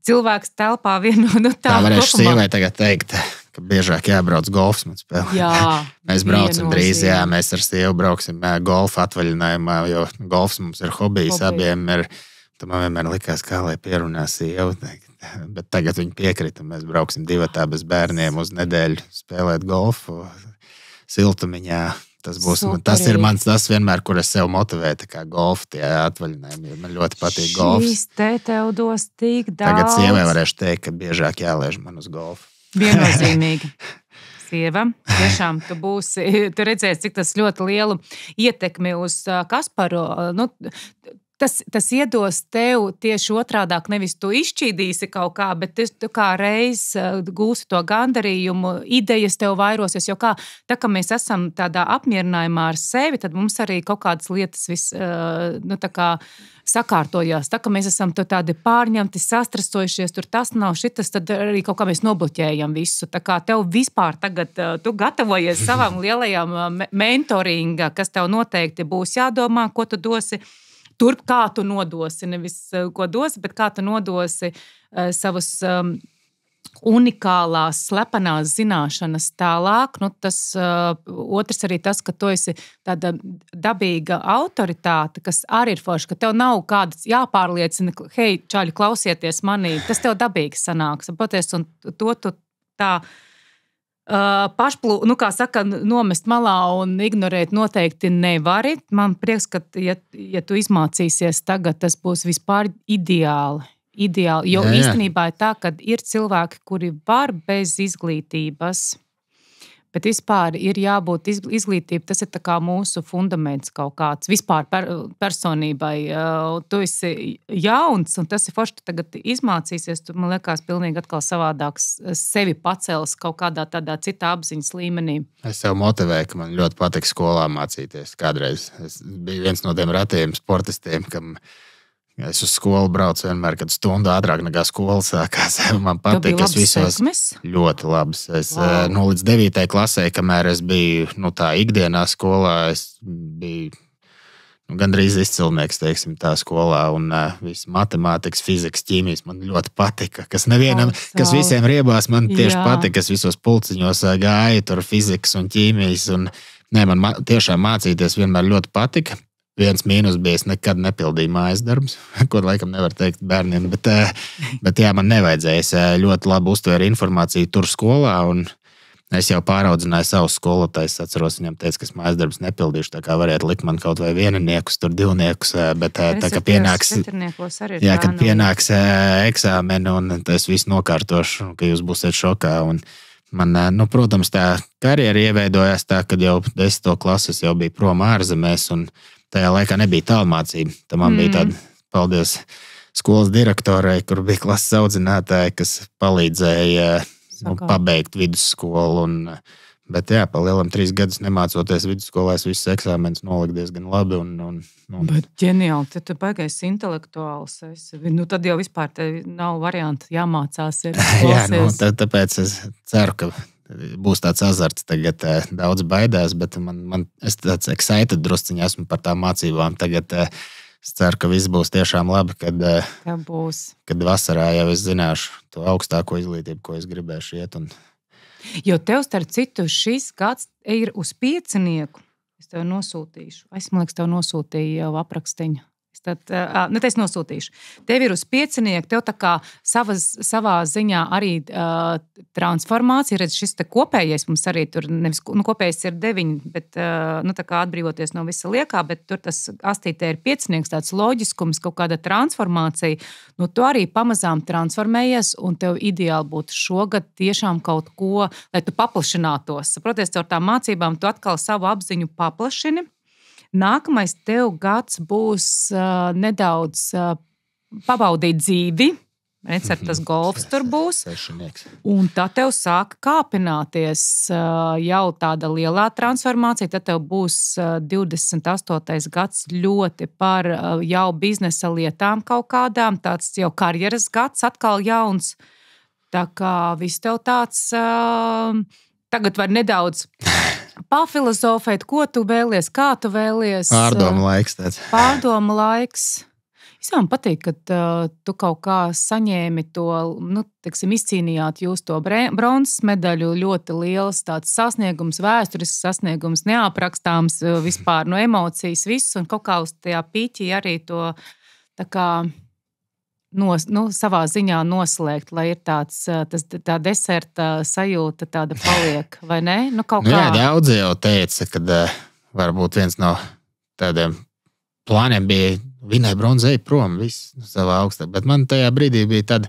cilvēks telpā vienu. Tā varēšu sievai tagad teikt, ka biežāk jābrauc golfs man spēlē. Jā. Mēs braucam drīz, mēs ar sievu brauksim golfa atvaļinājumā, jo golfs mums ir hobijs, abiem ir, tad man vienmēr likās, kā lai pierunā sievu, bet tagad viņi piekrita, mēs brauksim divatā bez bērniem uz nedēļu spēlēt golfu siltumiņā. Tas ir mans, tas vienmēr, kur es sev motivēju, tā kā golfa tie atvaļinājumi, jo man ļoti patīk golfs. Šīs tev dos tik daudz. Tagad sievai varēšu teikt, ka biežāk jālēž man uz golfu. Viennozīmīgi. Sieva, tiešām tu redzēsi, cik tas ļoti lielu ietekmi uz Kasparu. Tas iedos tev tieši otrādāk, nevis tu izšķīdīsi kaut kā, bet tu kā reiz gūsi to gandarījumu, idejas tev vairosies, jo tā kā mēs esam tādā apmierinājumā ar sevi, tad mums arī kaut kādas lietas tā kā sakārtojās. Tā kā mēs esam tādi pārņemti, sastresojušies, tur tas nav šitas, tad arī kaut kā mēs nobloķējam visu. Tā kā tev vispār tagad, tu gatavojies savam lielajam mentoringa, kas tev noteikti būs jādomā, ko tu dosi. Turp, kā tu nodosi, nevis ko dosi, bet kā tu nodosi savus unikālās, slepenās zināšanas tālāk. Tas otrs arī tas, ka tu esi tāda dabīga autoritāte, kas arī ir forši, ka tev nav kāds jāpārliecina, hei, čaļi, klausieties manī. Tas tev dabīgi sanāks. Paties, un to tu tā kā saka, nomest malā un ignorēt noteikti nevari. Man prieks, ka, ja tu izmācīsies tagad, tas būs vispār ideāli. Jo īstenībā ir tā, ka ir cilvēki, kuri var bez izglītības, bet vispār ir jābūt izglītība. Tas ir tā kā mūsu fundaments kaut kāds vispār personībai. Tu esi jauns un tas ir forši, tu tagad izmācīsies, tu, man liekas, pilnīgi atkal savādāks sevi pacels kaut kādā tādā citā apziņas līmenī. Es sev motivēju, ka man ļoti patīk skolā mācīties. Kādreiz es biju viens no tiem ratiem sportistiem, kam es uz skolu braucu vienmēr, kad stundu ātrāk nekā skola sākās. Man patīk, es visos ļoti labs. Es līdz 9. klasē, kamēr es biju tā ikdienā skolā, es biju gandrīz izcilnieks, teiksim, tā skolā. Un viss matemātikas, fizikas, ķīmijas man ļoti patika. Kas visiem riebās, man tieši patika. Es visos pulciņos gāju, tur fizikas un ķīmijas. Un, man tiešām mācīties vienmēr ļoti patika. Viens mīnus bija, es nekad nepildīju mājas darbus, ko laikam nevar teikt bērniem, bet jā, man nevajadzēja. Es ļoti labi uztvēru informāciju tur skolā, un es jau pāraudzināju savus skolotājus. Es atceros, viņam teica, ka es mājas darbus nepildīšu, tā kā varētu likt man kaut vai vienniekus, tur divniekus, bet tā kā pienāks, kad pienāks eksāmeni, un es visu nokārtošu, ka jūs būsiet šokā. Un man, protams, tā karjera ieveidojās tā, kad jau 10. klases jau bija prom ārzemēs, un tajā laikā nebija tālmācība. Tā man bija tāda, paldies skolas direktorai, kur bija klases audzinātāji, kas palīdzēja pabeigt vidusskolu. Bet jā, pa lielam 3 gadus nemācoties vidusskolā, es visus eksāmenus noliku diezgan labi. Bet ģeniāli, tu baigais intelektuāls esi. Tad jau vispār te nav varianti jāmācās. Jā, tāpēc es ceru, ka būs tāds azarts, tagad daudz baidās, bet es tāds excited drusciņi esmu par tām mācībām. Tagad es ceru, ka viss būs tiešām labi, kad vasarā jau es zināšu to augstāko izglītību, ko es gribēšu iet. Jo tev, starp citu, šis gads ir uz 5. Es tev nosūtīšu. Es, man liekas, tev nosūtīju jau aprakstiņu. Es nosūtīšu. Tev ir uz 5, tev tā kā savā ziņā arī transformācija. Redz, šis te kopējais mums arī tur, nevis kopējais ir 9, bet tā kā atbrīvoties no visa liekā, bet tur tas astītē ir 5, tāds loģiskums, kaut kāda transformācija. Tu arī pamazām transformējies, un tev ideāli būtu šogad tiešām kaut ko, lai tu paplašinātos. Saproties, caur tām mācībām tu atkal savu apziņu paplašini. Nākamais tev gads būs nedaudz pabaudīt dzīvi, Tas golfs tur būs. Sešinieks. Un tad tev sāk kāpināties jau tāda lielā transformācija. Tad tev būs 28. gads ļoti par jau biznesa lietām kaut kādām. Tāds jau karjeras gads atkal jauns. Tā kā viss tev tāds tagad var nedaudz pafilozofēt, ko tu vēlies, kā tu vēlies. Pārdomu laiks tāds. Pārdomu laiks. Es man patīk, ka tu kaut kā saņēmi to, izcīnījāt jūs to bronzas medaļu, ļoti liels tāds sasniegums, vēsturisks sasniegums, neaprakstāms vispār no emocijas viss, un kaut kā uz tajā pīķī arī to tā kā savā ziņā noslēgt, lai ir tā deserta sajūta tāda paliek, vai ne? Jā, daudzi jau teica, ka varbūt viens no tādiem plāniem bija vinēja bronzu, ej prom, viss savā augstā. Bet man tajā brīdī bija tad,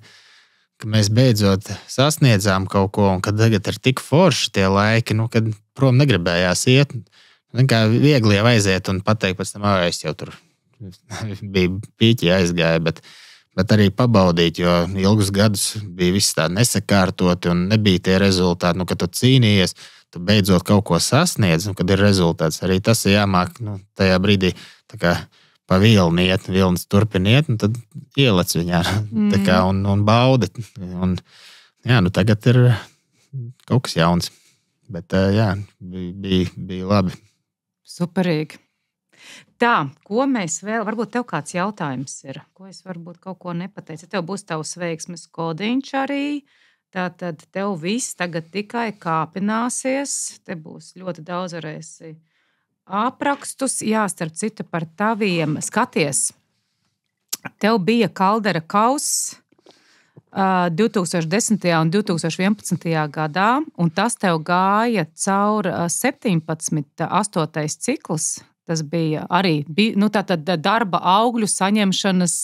ka mēs beidzot sasniedzām kaut ko, un kad tagad ir tik forši tie laiki, kad prom negribējās iet. Kā viegli jau aiziet un pateikt pēc tam, es jau tur bija pīķi aizgāja, bet arī pabaudīt, jo ilgus gadus bija viss tā nesakārtoti un nebija tie rezultāti. Kad tu cīnījies, tu beidzot kaut ko sasniedz, un kad ir rezultāts, arī tas ir jāmāk tajā brīdī tā kā pa vilni iet, vilnis turpiniet, un tad ielec viņā un baudi. Un, tagad ir kaut kas jauns. Bet bija labi. Superīgi. Tā, ko mēs vēl, varbūt tev kāds jautājums ir, ko es varbūt kaut ko nepateicu. Tev būs tavs veiksmes kodiņš arī, tātad tev viss tagad tikai kāpināsies, te būs ļoti daudz varēsi aprakstus, starp citu par taviem skaties. Tev bija Kaldera kauss 2010. un 2011. gadā, un tas tev gāja caur 17. 8. cikls. Tas bija arī darba augļu saņemšanas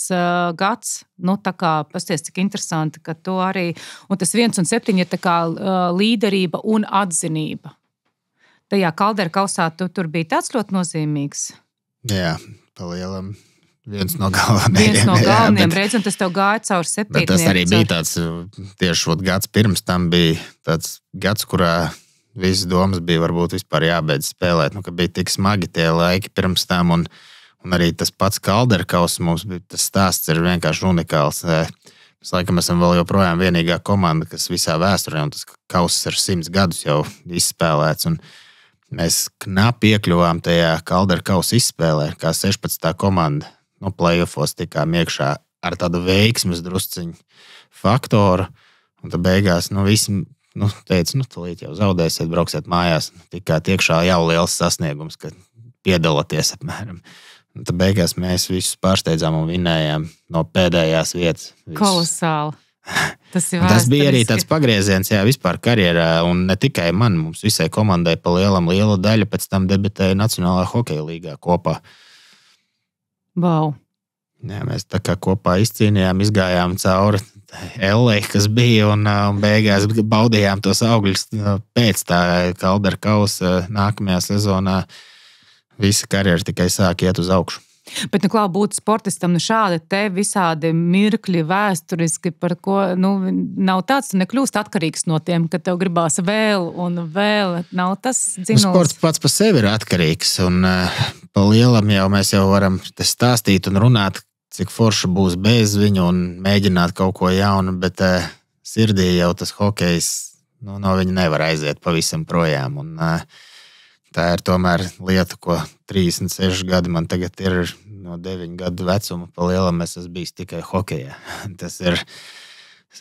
gads. Tā kā pasties, cik interesanti, ka tu arī, un tas 1 un 7 ir tā kā līderība un atzinība. Tajā Kaldera kausā tu tur bija tāds ļoti nozīmīgs. Jā, palielam viens no galvenajiem. Reiz, un tas tev gāja caur 7. Bet tas arī bija tāds, tieši gads pirms tam bija tāds gads, kurā visas domas bija varbūt vispār jābeidz spēlēt. Ka bija tik smagi tie laiki pirms tam, un arī tas pats Kaldera kauss mums bija, tas stāsts ir vienkārši unikāls. Mēs laikam esam vēl joprojām vienīgā komanda, kas visā vēsturē, un tas kauss ir 100 gadus jau izspēlēts, un mēs knapi iekļuvām tajā Kaldera kausa izspēlē, kā 16. komanda. Playoffos tikām iekšā ar tādu veiksmes drusciņu faktoru. Un tad beigās visi teica, tūlīt jau zaudēsiet, brauksiet mājās. Tikāt iekšā jau liels sasniegums, ka piedalāties apmēram. Un tad beigās mēs visus pārsteidzām un vinējām no pēdējās vietas. Kolosāli. Tas bija arī tāds pagrieziens, vispār karjerā, un ne tikai man, mums visai komandai pa liela daļa pēc tam debitēja Nacionālā hokeja līgā kopā. Wow. Jā, mēs tā kā kopā izcīnījām, izgājām cauri LA, kas bija, un beigās baudījām tos augļus pēc tā Kaldera kausa nākamajā sezonā. Visa karjera tikai sāk iet uz augšu. Bet, Klau, būt sportistam, šādi te visādi mirkļi vēsturiski, par ko, nav tāds, tu nekļūst atkarīgs no tiem, ka tev gribās vēl un vēl, nav tas dzinuls. Sports pats pa sevi ir atkarīgs, un pa lielam jau mēs jau varam te stāstīt un runāt, cik forši būs bez viņu un mēģināt kaut ko jaunu, bet sirdī jau tas hokejs, no viņa nevar aiziet pavisam projām, un tā ir tomēr lieta, ko 36 gadi man tagad ir no 9 gadu vecuma. Pa lielam es esmu bijis tikai hokejā. Tas ir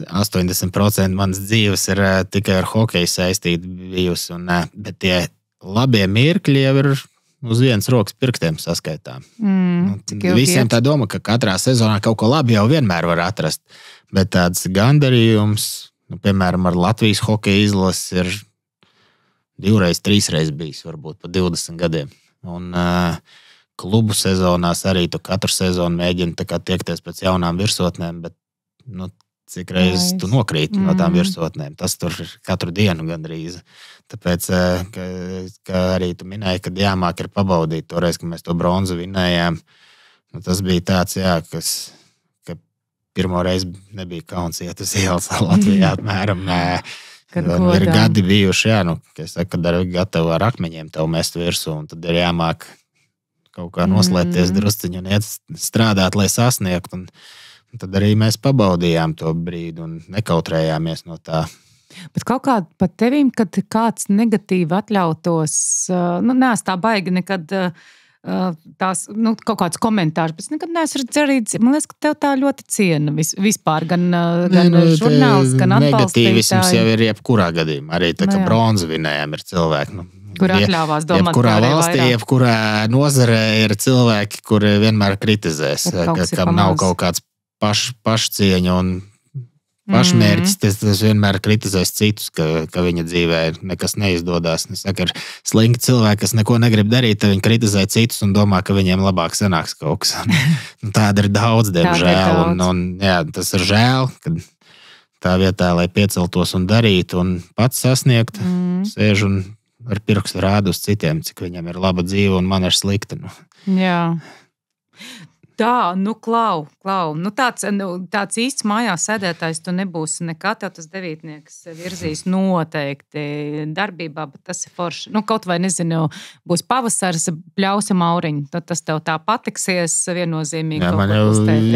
80% manas dzīves ir tikai ar hokeju saistīta bijusi. Bet tie labie mirkļi jau ir uz vienas rokas pirkstiem saskaitām. Visiem tā doma, ka katrā sezonā kaut ko labi jau vienmēr var atrast. Bet tāds gandarījums, piemēram, ar Latvijas hokeja izlases ir 2, 3 bijis, varbūt pa 20 gadiem. Un klubu sezonās arī tu katru sezonu mēģini tiekties pēc jaunām virsotnēm, bet cik reizes tu nokrīti no tām virsotnēm. Tas tur ir katru dienu gandrīz. Tāpēc, ka arī tu minēji, kad jāmāk ir pabaudīt toreiz, ka mēs to bronzu vinējām. Tas bija tāds, ka pirmo reizi nebija kauns iet uz ielas Latvijā apmēram. Kad Ir gadi bijuši, kad ar gatavu ar akmeņiem tev mest virsū, un tad ir jāmāk kaut kā noslēpties drusciņu un iet strādāt, lai sasniegtu. Un tad arī mēs pabaudījām to brīdi un nekautrējāmies no tā. Bet kaut kā pat tevīm, kad kāds negatīvi atļautos, neesmu tā baigi nekad tās, kaut kāds komentārs, bet nekad neesmu redzējis, man liekas, ka tev tā ļoti ciena vispār, gan žurnālisti, gan atbalstītāji. Negatīvisms jau ir jebkurā gadījumā, arī tā, ka bronzu vinējām ir cilvēki, kur atļāvās domāt, jebkurā valstī, jebkurā nozarē ir cilvēki, kuri vienmēr kritizēs, kam nav kaut kāds pašcieņa un pašmērķis, tas vienmēr kritizēs citus, ka viņa dzīvē nekas neizdodas. Es saku, ir slinki cilvēki, kas neko negrib darīt, tad viņi kritizē citus un domā, ka viņiem labāk sanāks kaut kas. Tāda ir daudz, diemžēl. Un, tas ir žēl, kad tā vietā, lai pieceltos un darītu un pats sasniegt, sēž un ar pirkstu rādu uz citiem, cik viņam ir laba dzīve un man ir slikta. Jā. Tā, klau. Tāds īsts mājās sēdētājs tu nebūsi nekad, tev tas devītnieks virzīs noteikti darbībā, bet tas ir forši. Kaut vai, nezinu, būs pavasars, pļausim auriņu, tad tas tev tā patiksies viennozīmīgi. Jā, man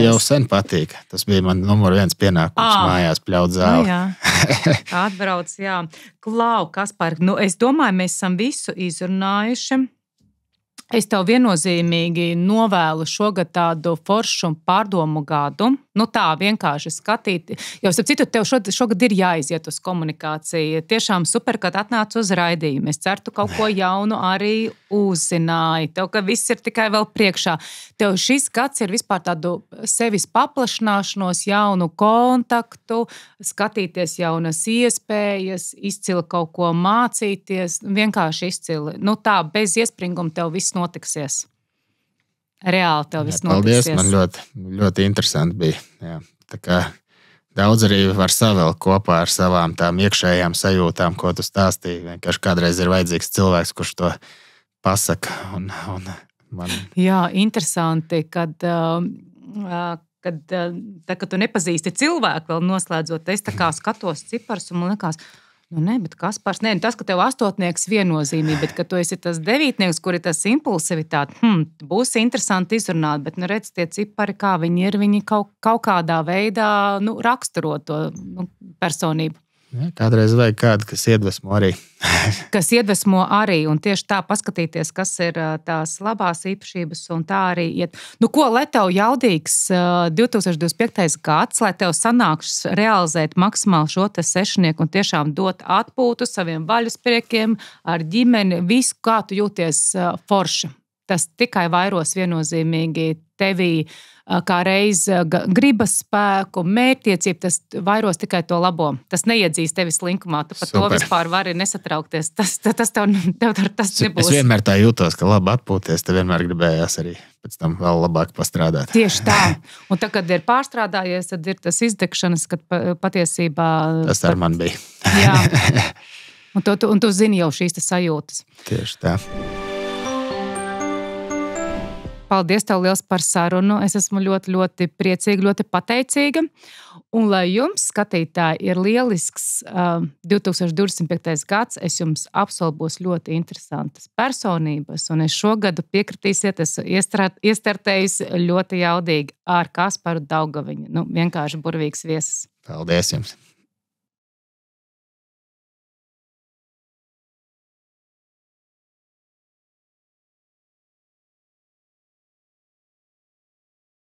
jau sen patīk. Tas bija man numur 1 pienākums mājās pļaut zāli. Jā. Atbrauc, jā. Klau, Kaspar, es domāju, mēs esam visu izrunājuši. Es tev viennozīmīgi novēlu šogad tādu foršu un pārdomu gadu. Tā vienkārši skatīt. Jo, starp citu, tev šogad ir jāiziet uz komunikāciju. Tiešām super, kad atnāc uz raidījumu. Es ceru, tu kaut ko jaunu arī uzzināji. Tev, ka viss ir tikai vēl priekšā. Tev šis gads ir vispār tādu sevis paplašināšanos, jaunu kontaktu, skatīties jaunas iespējas, izcili kaut ko mācīties. Vienkārši izcili. Tā, bez iespringuma tev viss notiksies. Reāli tev viss notiksies. Paldies, man ļoti, ļoti interesanti bija. Jā. Tā kā daudz arī var savēlkt kopā ar savām tām iekšējām sajūtām, ko tu stāstīji. Vienkārši kādreiz ir vajadzīgs cilvēks, kurš to pasaka. Man... Jā, interesanti, kad tu nepazīsti cilvēku vēl noslēdzot. Es tā kā skatos ciparus un man liekas, bet Kaspars, tas, ka tev astotnieks viennozīmīgi, bet ka tu esi tas devītnieks, kur ir tas impulsivitāte, būs interesanti izrunāt, bet, redz, tie cipari, kā viņi ir, viņi kaut kādā veidā, raksturo to personību. Ja, kādreiz vajag kādu, kas iedvesmo arī. Kas iedvesmo arī, un tieši tā paskatīties, kas ir tās labās īpašības, un tā arī iet. Lai tev jaudīgs 2025. gads, lai tev sanāks realizēt maksimāli šo te sešnieku un tiešām dot atpūtu saviem vaļaspriekiem, ar ģimeni, visu, kā tu jūties forši. Tas tikai vairos viennozīmīgi tevī, kā reiz gribas spēku, mērķtiecību, tas vairos tikai to labo. Tas neiedzīs tevi slinkumā, tu par to vispār vari nesatraukties. Tas tev tas nebūs. Es vienmēr tā jūtos, ka labi atpūties, te vienmēr gribējās arī pēc tam vēl labāk pastrādāt. Tieši tā. Un tad, kad ir pārstrādājies, tad ir tas izdegšanas, kad patiesībā... Tas ar man bija. Jā. Un tu zini jau šīs sajūtas. Tieši tā. Paldies tev liels par sarunu. Es esmu ļoti, ļoti priecīga, ļoti pateicīga. Un lai jums, skatītāji, ir lielisks 2025. gads, es jums apsolu būs ļoti interesantas personības. Un es šogad piekritīsiet, es iestrādējis ļoti jaudīgi ar Kasparu Daugaviņu. Vienkārši burvīgs viesis. Paldies jums!